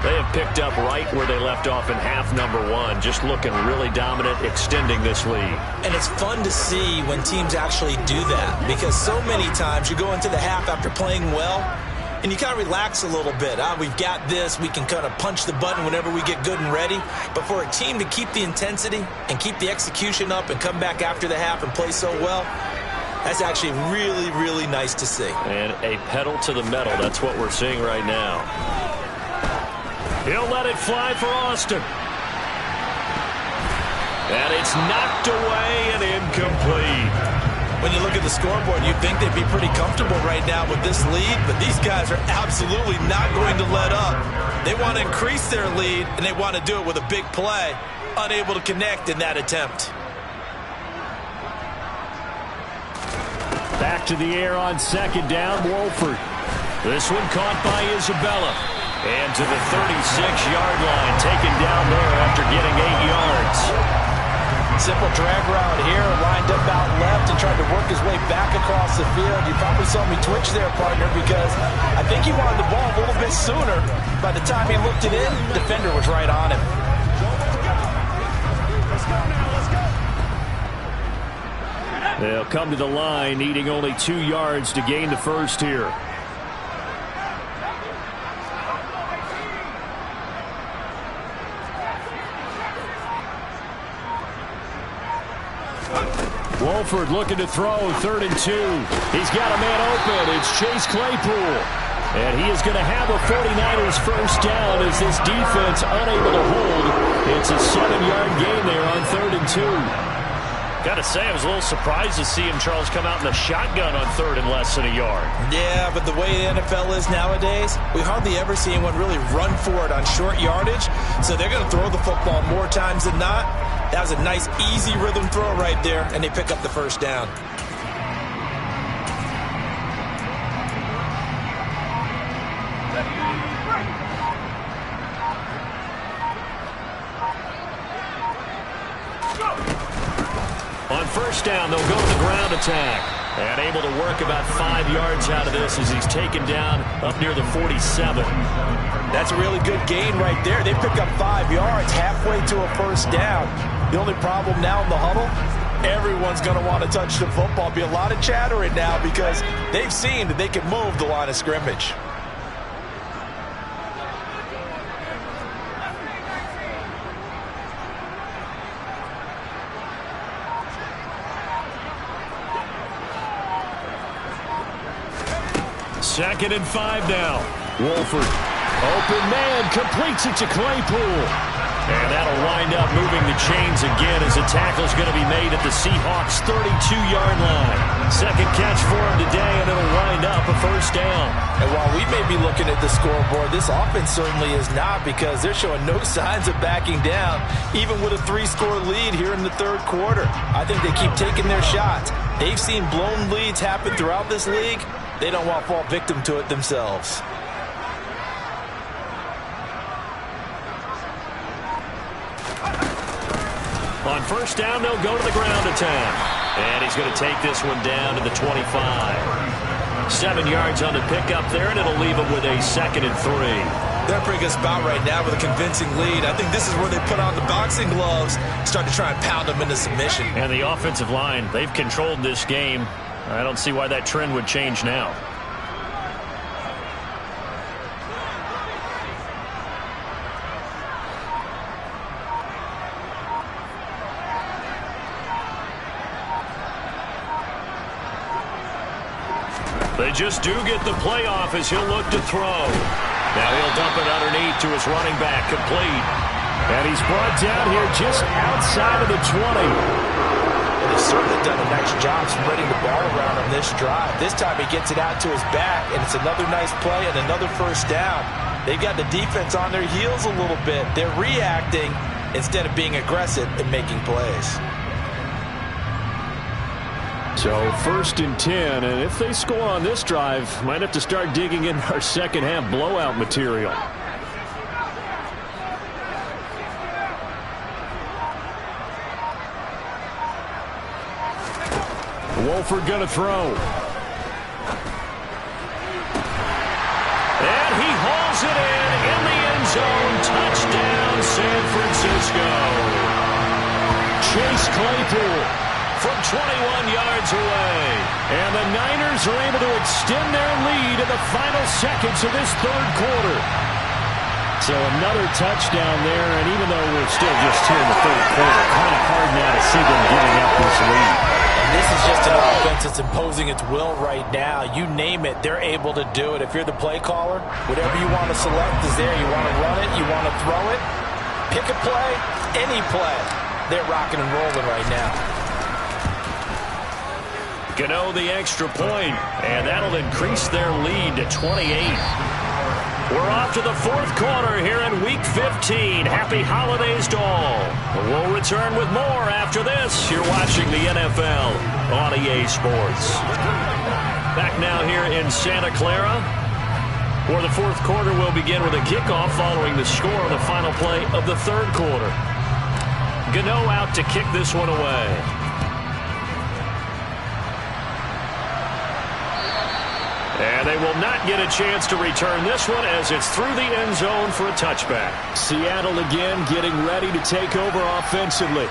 S2: They have picked up right where they left off in half number one, just looking really dominant, extending this lead.
S3: And it's fun to see when teams actually do that, because so many times you go into the half after playing well, and you kind of relax a little bit. We've got this. We can kind of punch the button whenever we get good and ready. But for a team to keep the intensity and keep the execution up and come back after the half and play so well, that's actually really, really nice to see.
S2: And a pedal to the metal. That's what we're seeing right now. He'll let it fly for Austin. And it's knocked away and incomplete.
S3: When you look at the scoreboard, you'd think they'd be pretty comfortable right now with this lead, but these guys are absolutely not going to let up. They want to increase their lead, and they want to do it with a big play. Unable to connect in that attempt.
S4: Back to the air on second down, Wolford.
S2: This one caught by Isabella. And to the 36-yard line, taken down there after getting 8 yards.
S3: Simple drag route here, lined up out left and tried to work his way back across the field. You probably saw me twitch there, partner, because I think he wanted the ball a little bit sooner. By the time he looked it in, the defender was right on him.
S4: They'll come to the line, needing only 2 yards to gain the first here. Wolford looking to throw, 3rd and 2. He's got a man open. It's Chase Claypool. And he is going to have a 49ers first down as this defense unable to hold. It's a 7-yard gain there on 3rd and 2.
S2: Got to say, I was a little surprised to see him, Charles, come out in the shotgun on 3rd and less than a yard.
S3: Yeah, but the way the NFL is nowadays, we hardly ever see anyone really run for it on short yardage. So they're going to throw the football more times than not. That was a nice, easy rhythm throw right there, and they pick up the first down.
S2: On first down, they'll go to the ground attack. And able to work about 5 yards out of this as he's taken down up near the 47.
S3: That's a really good gain right there. They pick up 5 yards halfway to a first down. The only problem now in the huddle, everyone's going to want to touch the football. Be a lot of chattering now because they've seen that they can move the line of scrimmage.
S4: Second and 5 now. Wolford, open man, completes it to Claypool.
S2: And that'll wind up moving the chains again as the tackle's going to be made at the Seahawks' 32-yard line. Second catch for him today, and it'll wind up a first down.
S3: And while we may be looking at the scoreboard, this offense certainly is not, because they're showing no signs of backing down, even with a 3-score lead here in the third quarter. I think they keep taking their shots. They've seen blown leads happen throughout this league. They don't want to fall victim to it themselves.
S2: On first down, they'll go to the ground attack. And he's going to take this one down to the 25. 7 yards on the pickup there, and it'll leave him with a 2nd and 3.
S3: They're a pretty good spot right now with a convincing lead. I think this is where they put on the boxing gloves, start to try and pound them into submission.
S2: And the offensive line, they've controlled this game. I don't see why that trend would change now. They just do get the playoff as he'll look to throw. Now he'll dump it underneath to his running back, complete.
S4: And he's brought down here just outside of the 20.
S3: And they've certainly done a nice job spreading the ball around on this drive. This time he gets it out to his back, and it's another nice play and another first down. They've got the defense on their heels a little bit. They're reacting instead of being aggressive and making plays.
S4: So 1st and 10, and if they score on this drive, might have to start digging in our second half blowout material. Wolford gonna throw.
S2: And he hauls it in the end zone. Touchdown, San Francisco.
S4: Chase Claypool
S2: from 21 yards away.
S4: And the Niners are able to extend their lead in the final seconds of this third quarter. So another touchdown there, and even though we're still just here in the third quarter, kind of hard now to see them giving up this lead.
S3: And this is just an offense that's imposing its will right now. You name it, they're able to do it. If you're the play caller, whatever you want to select is there. You want to run it, you want to throw it, pick a play, any play. They're rocking and rolling right now.
S2: Gano the extra point, and that'll increase their lead to 28. We're off to the fourth quarter here in Week 15. Happy holidays to all. We'll return with more after this. You're watching the NFL on EA Sports. Back now here in Santa Clara, where the fourth quarter will begin with a kickoff following the score on the final play of the third quarter. Gano out to kick this one away. And they will not get a chance to return this one as it's through the end zone for a touchback.
S4: Seattle again getting ready to take over offensively.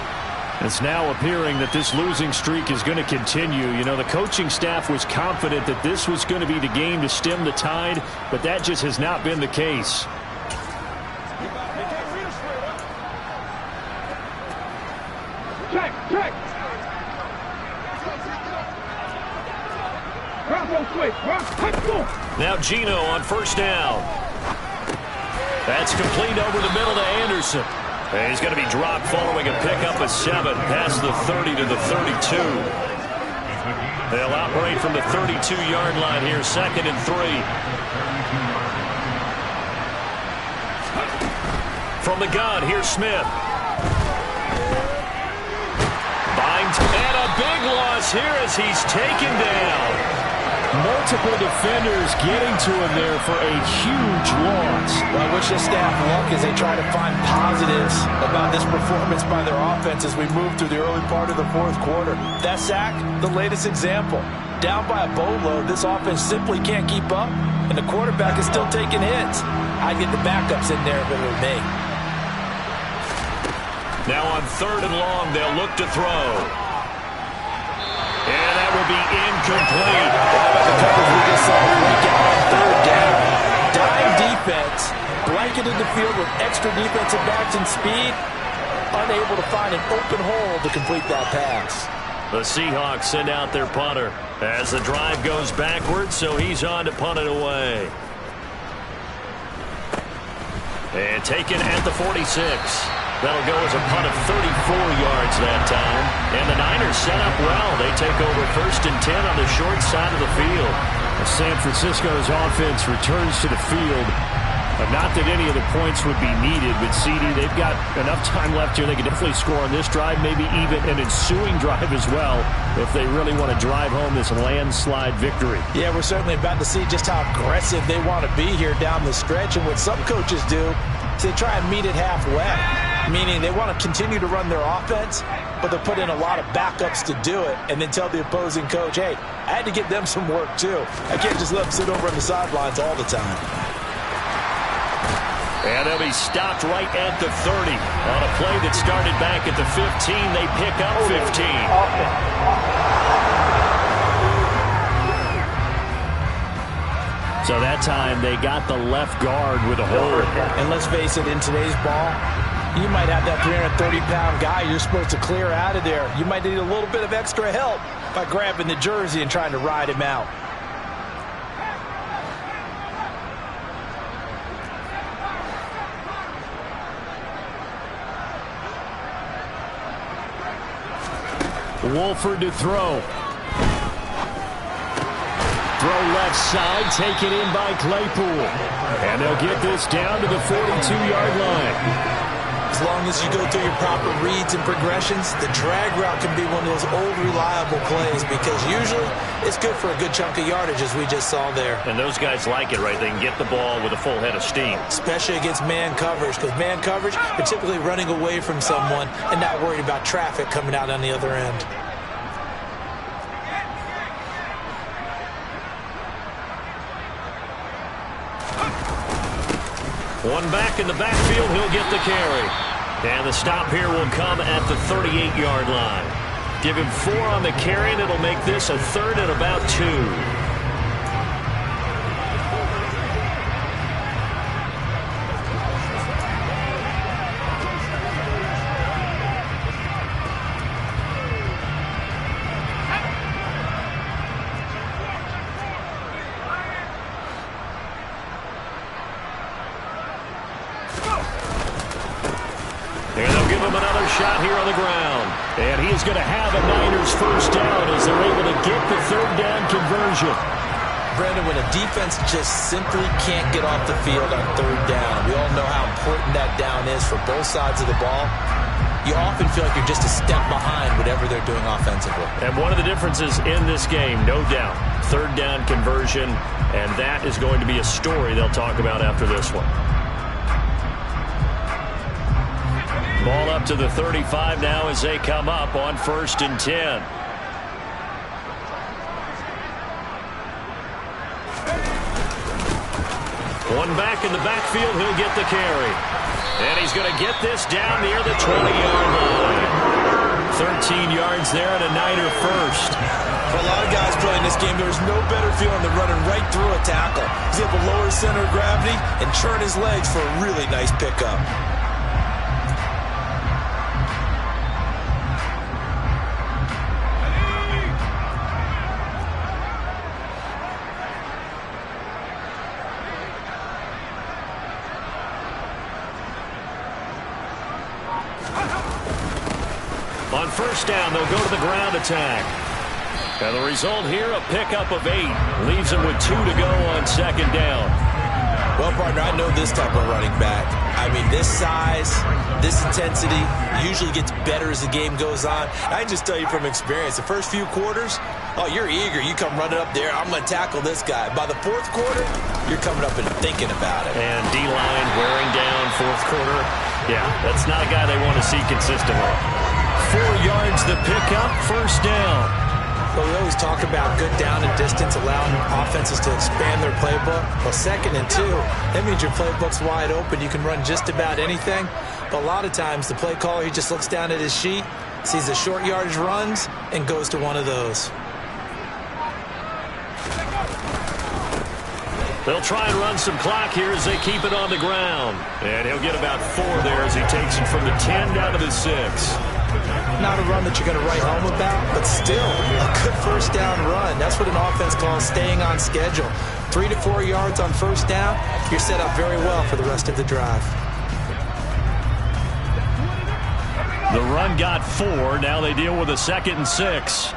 S4: It's now appearing that this losing streak is going to continue. You know, the coaching staff was confident that this was going to be the game to stem the tide, but that just has not been the case.
S6: Check.
S2: Now Gino on first down. That's complete over the middle to Anderson. And he's going to be dropped following a pickup of 7 past the 30 to the 32. They'll operate from the 32-yard line here, 2nd and 3. From the gun, here's Smith. Binds, and a big loss here as he's taken down.
S4: Multiple defenders getting to him there for a huge loss.
S3: Well, I wish the staff luck as they try to find positives about this performance by their offense as we move through the early part of the fourth quarter. That sack, the latest example. Down by a boatload, this offense simply can't keep up, and the quarterback is still taking hits. I'd get the backups in there if it were me.
S2: Now on 3rd and long, they'll look to throw. And that will be incomplete.
S3: The coverage we just saw break out on 3rd down. Dime defense, blanketed the field with extra defensive backs and speed, unable to find an open hole to complete that pass.
S2: The Seahawks send out their punter as the drive goes backwards, so he's on to punt it away. And taken at the 46. That'll go as a punt of 34 yards that time. And the Niners set up well. They take over 1st and 10 on the short side of the field.
S4: San Francisco's offense returns to the field. Not that any of the points would be needed, but CD, they've got enough time left here. They can definitely score on this drive, maybe even an ensuing drive as well, if they really want to drive home this landslide victory.
S3: Yeah, we're certainly about to see just how aggressive they want to be here down the stretch. And what some coaches do is they try and meet it halfway, meaning they want to continue to run their offense, but they'll put in a lot of backups to do it and then tell the opposing coach, hey, I had to get them some work too. I can't just let them sit over on the sidelines all the time.
S2: And they'll be stopped right at the 30. On a play that started back at the 15, they pick up 15.
S4: So that time they got the left guard with a hold.
S3: And let's face it, in today's ball, you might have that 330-pound guy you're supposed to clear out of there. You might need a little bit of extra help by grabbing the jersey and trying to ride him out.
S4: Wolford to throw. Throw left side, taken in by Claypool. And they'll get this down to the 42-yard line.
S3: As long as you go through your proper reads and progressions, the drag route can be one of those old reliable plays because usually it's good for a good chunk of yardage as we just saw there.
S2: And those guys like it, right? They can get the ball with a full head of steam.
S3: Especially against man coverage, because man coverage, you're typically running away from someone and not worried about traffic coming out on the other end.
S2: One back in the backfield, he'll get the carry. And the stop here will come at the 38-yard line. Give him 4 on the carry, and it'll make this a 3rd and about 2.
S4: Shot here on the ground. And he's going to have a Niners first down as they're able to get the 3rd down conversion.
S3: Brandon, when a defense just simply can't get off the field on 3rd down, we all know how important that down is for both sides of the ball. You often feel like you're just a step behind whatever they're doing offensively.
S2: And one of the differences in this game, no doubt, 3rd down conversion, and that is going to be a story they'll talk about after this one. Ball up to the 35 now as they come up on 1st and 10. One back in the backfield, he'll get the carry. And he's going to get this down near the 20-yard line. 13 yards there and a Niner first.
S3: For a lot of guys playing this game, there's no better feeling than running right through a tackle. He's able to lower his center of gravity and churn his legs for a really nice pickup.
S2: On 1st down, they'll go to the ground attack. And the result here, a pickup of 8. Leaves them with 2 to go on 2nd down.
S3: Well, partner, I know this type of running back. I mean, this size, this intensity usually gets better as the game goes on. I can just tell you from experience, the first few quarters, oh, you're eager. You come running up there, I'm going to tackle this guy. By the 4th quarter, you're coming up and thinking about it.
S2: And D-line wearing down 4th quarter. Yeah, that's not a guy they want to see consistently.
S4: 4 yards the pickup, 1st down.
S3: Well, we always talk about good down and distance, allowing offenses to expand their playbook. Well, 2nd and 2, that means your playbook's wide open. You can run just about anything. But a lot of times, the play caller, he just looks down at his sheet, sees the short yardage runs, and goes to one of those.
S2: They'll try and run some clock here as they keep it on the ground. And he'll get about 4 there as he takes it from the 10 down to the 6.
S3: Not a run that you're going to write home about, but still a good 1st down run. That's what an offense calls staying on schedule. 3 to 4 yards on 1st down, you're set up very well for the rest of the drive.
S4: The run got 4. Now they deal with a 2nd and 6.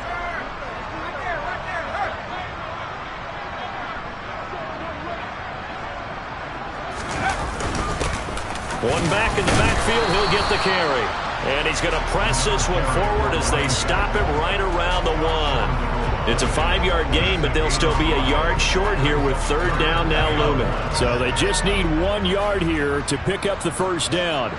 S2: One back in the backfield, he'll get the carry. And he's going to press this one forward as they stop him right around the 1. It's a 5-yard gain, but they'll still be a yard short here with 3rd down now looming.
S4: So they just need 1 yard here to pick up the 1st down.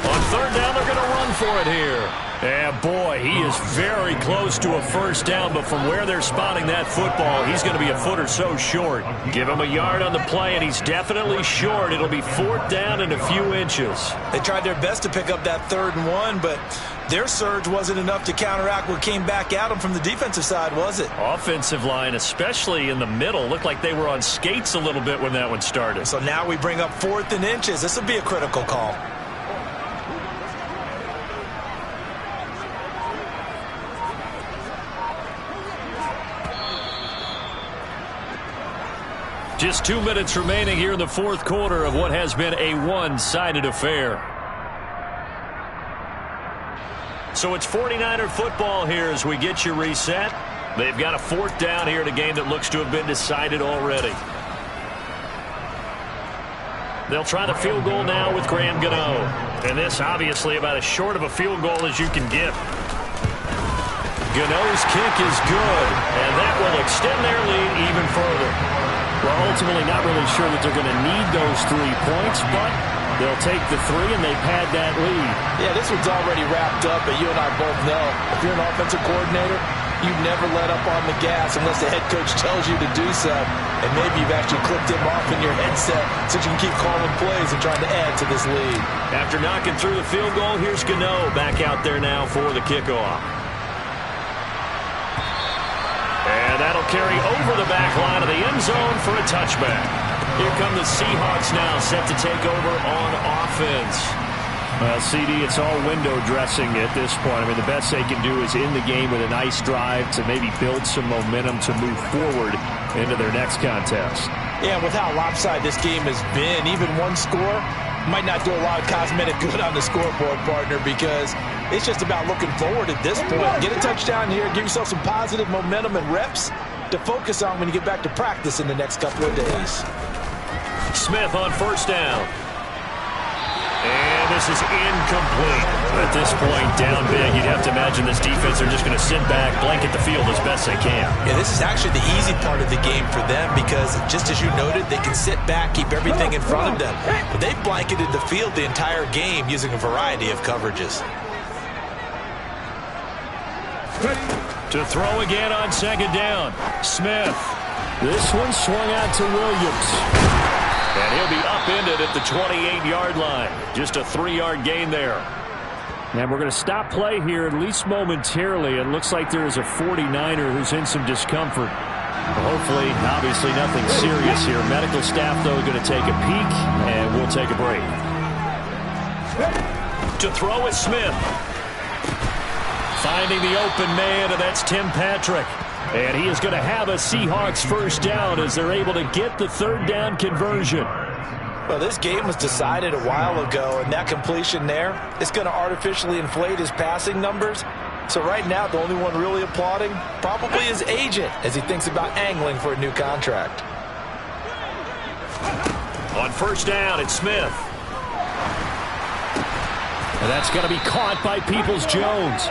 S2: On 3rd down, they're going to run for it here.
S4: Yeah, boy, he is very close to a 1st down, but from where they're spotting that football, he's going to be a foot or so short.
S2: Give him a yard on the play, and he's definitely short. It'll be 4th down and a few inches.
S3: They tried their best to pick up that 3rd and 1, but their surge wasn't enough to counteract what came back at them from the defensive side, was it?
S2: Offensive line, especially in the middle, looked like they were on skates a little bit when that one started.
S3: So now we bring up 4th and inches. This will be a critical call.
S4: Just 2 minutes remaining here in the 4th quarter of what has been a one-sided affair.
S2: So it's 49er football here as we get you reset. They've got a 4th down here in a game that looks to have been decided already. They'll try the field goal now with Graham Gano. And this obviously about as short of a field goal as you can get. Gano's kick is good, and that will extend their lead even further.
S4: Well, ultimately not really sure that they're going to need those 3 points, but they'll take the 3 and they've had that lead.
S3: Yeah, this one's already wrapped up, but you and I both know if you're an offensive coordinator, you never let up on the gas unless the head coach tells you to do so. And maybe you've actually clicked him off in your headset so you can keep calling plays and trying to add to this lead.
S2: After knocking through the field goal, here's Gano back out there now for the kickoff. And that'll carry over the back line of the end zone for a touchback. Here come the Seahawks now, set to take over on offense.
S4: Well, CD, it's all window dressing at this point. I mean, the best they can do is in the game with a nice drive to maybe build some momentum to move forward into their next contest.
S3: Yeah, with how lopsided this game has been, even one score might not do a lot of cosmetic good on the scoreboard, partner, because it's just about looking forward at this point. Get a touchdown here, give yourself some positive momentum and reps to focus on when you get back to practice in the next couple of days.
S2: Smith on first down. And this is incomplete. At this point, down big, you'd have to imagine this defense are just going to sit back, blanket the field as best they can.
S3: Yeah, this is actually the easy part of the game for them because, just as you noted, they can sit back, keep everything in front of them. But they've blanketed the field the entire game using a variety of coverages.
S2: To throw again on second down. Smith.
S4: This one swung out to Williams.
S2: And he'll be upended at the 28-yard line. Just a 3-yard gain there.
S4: And we're going to stop play here, at least momentarily. It looks like there is a 49er who's in some discomfort. Hopefully, obviously, nothing serious here. Medical staff, though, going to take a peek, and we'll take a break.
S2: To throw is Smith. Finding the open man, and that's Tim Patrick.
S4: And he is going to have a Seahawks first down as they're able to get the third down conversion.
S3: Well, this game was decided a while ago, and that completion there is going to artificially inflate his passing numbers. So right now, the only one really applauding probably his agent as he thinks about angling for a new contract.
S2: On first down, it's Smith.
S4: And that's going to be caught by Peoples-Jones.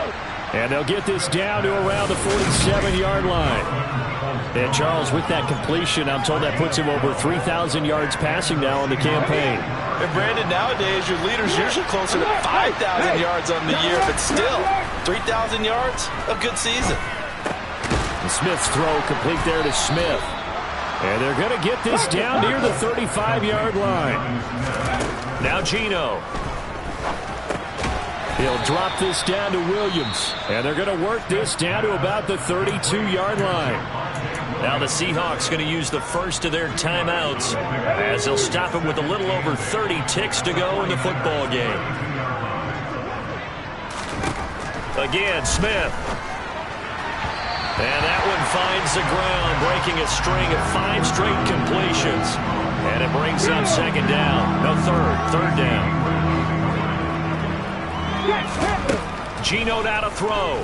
S4: And they'll get this down to around the 47-yard line. And Charles, with that completion, I'm told that puts him over 3,000 yards passing now on the campaign.
S3: And Brandon, nowadays your leader's usually closer to 5,000 yards on the year, but still, 3,000 yards, a good season.
S4: And Smith's throw complete there to Smith. And they're going to get this down near the 35-yard line.
S2: Now Gino.
S4: He'll drop this down to Williams. And they're going to work this down to about the 32-yard line.
S2: Now the Seahawks going to use the first of their timeouts as they'll stop him with a little over 30 ticks to go in the football game. Again, Smith. And that one finds the ground, breaking a string of 5 straight completions. And it brings up second down. No, third down. Gino now to throw.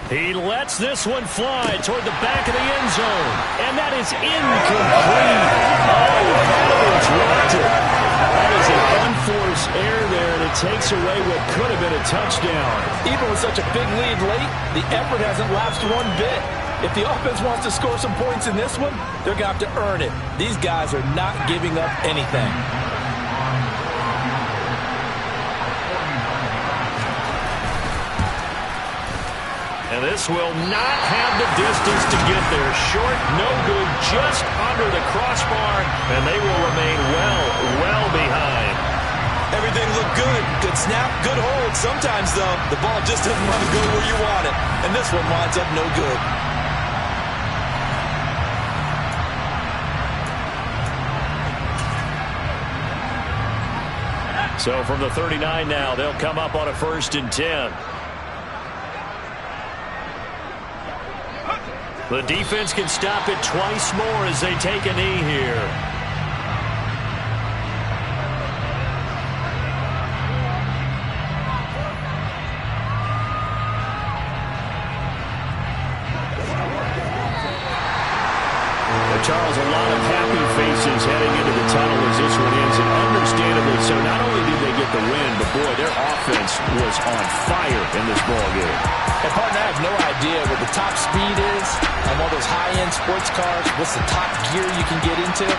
S4: He lets this one fly toward the back of the end zone. And that is incomplete. Oh, that dropped it. That is an unforced error there, and it takes away what could have been a touchdown.
S3: Even with such a big lead late, the effort hasn't lapsed one bit. If the offense wants to score some points in this one, they're going to have to earn it. These guys are not giving up anything.
S2: And this will not have the distance to get there. Short, no good, just under the crossbar, and they will remain well behind.
S3: Everything looked good. Good snap, good hold. Sometimes, though, the ball just doesn't want to go where you want it. And this one winds up no good.
S2: So from the 39 now, they'll come up on a 1st and 10. The defense can stop it twice more as they take a knee here. The
S4: Charles, a lot of happy faces heading into the tunnel as this one ends, and understandably so. Not only did they get the win, but boy, their offense was on fire in this ball game.
S3: And partner, I have no idea what the top speed is on one of those high-end sports cars. What's the top gear you can get into?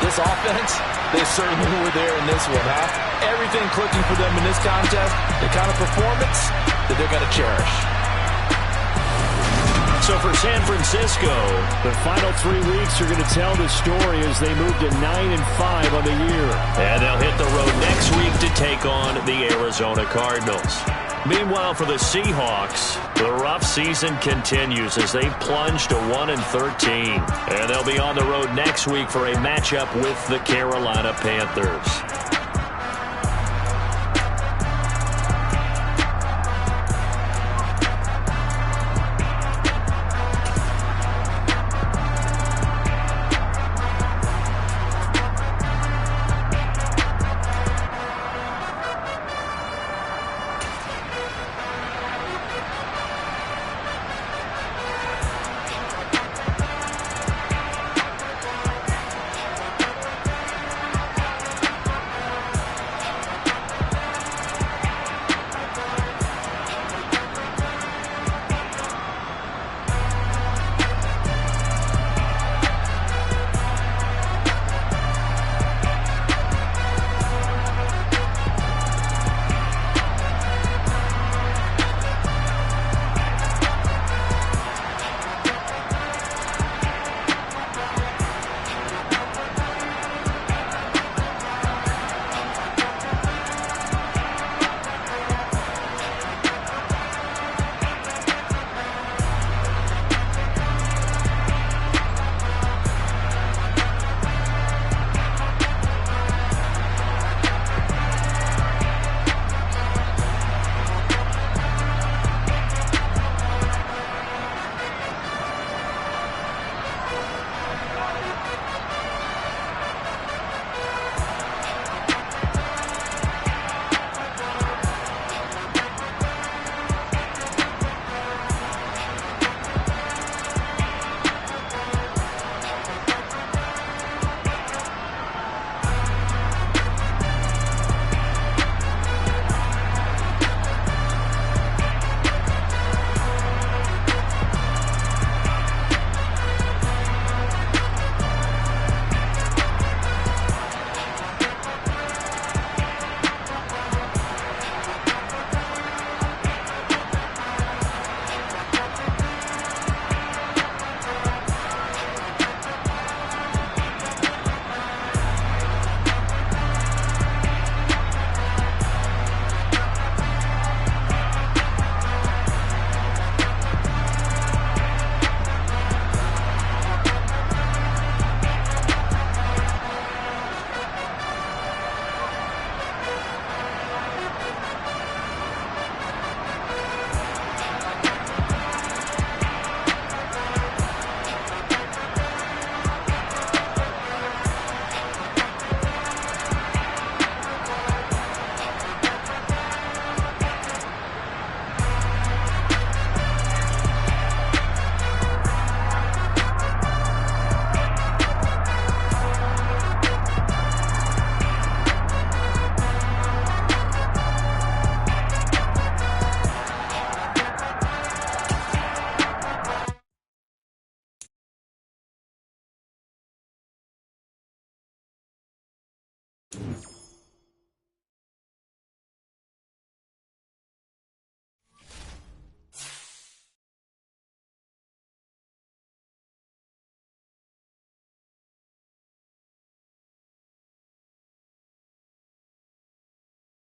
S3: This offense, they certainly were there in this one, huh? Everything clicking for them in this contest, the kind of performance that they're going to cherish.
S2: So for San Francisco,
S4: the final 3 weeks are going to tell the story as they move to 9-5 on the year.
S2: And they'll hit the road next week to take on the Arizona Cardinals. Meanwhile, for the Seahawks, the rough season continues as they plunge to 1-13. And they'll be on the road next week for a matchup with the Carolina Panthers.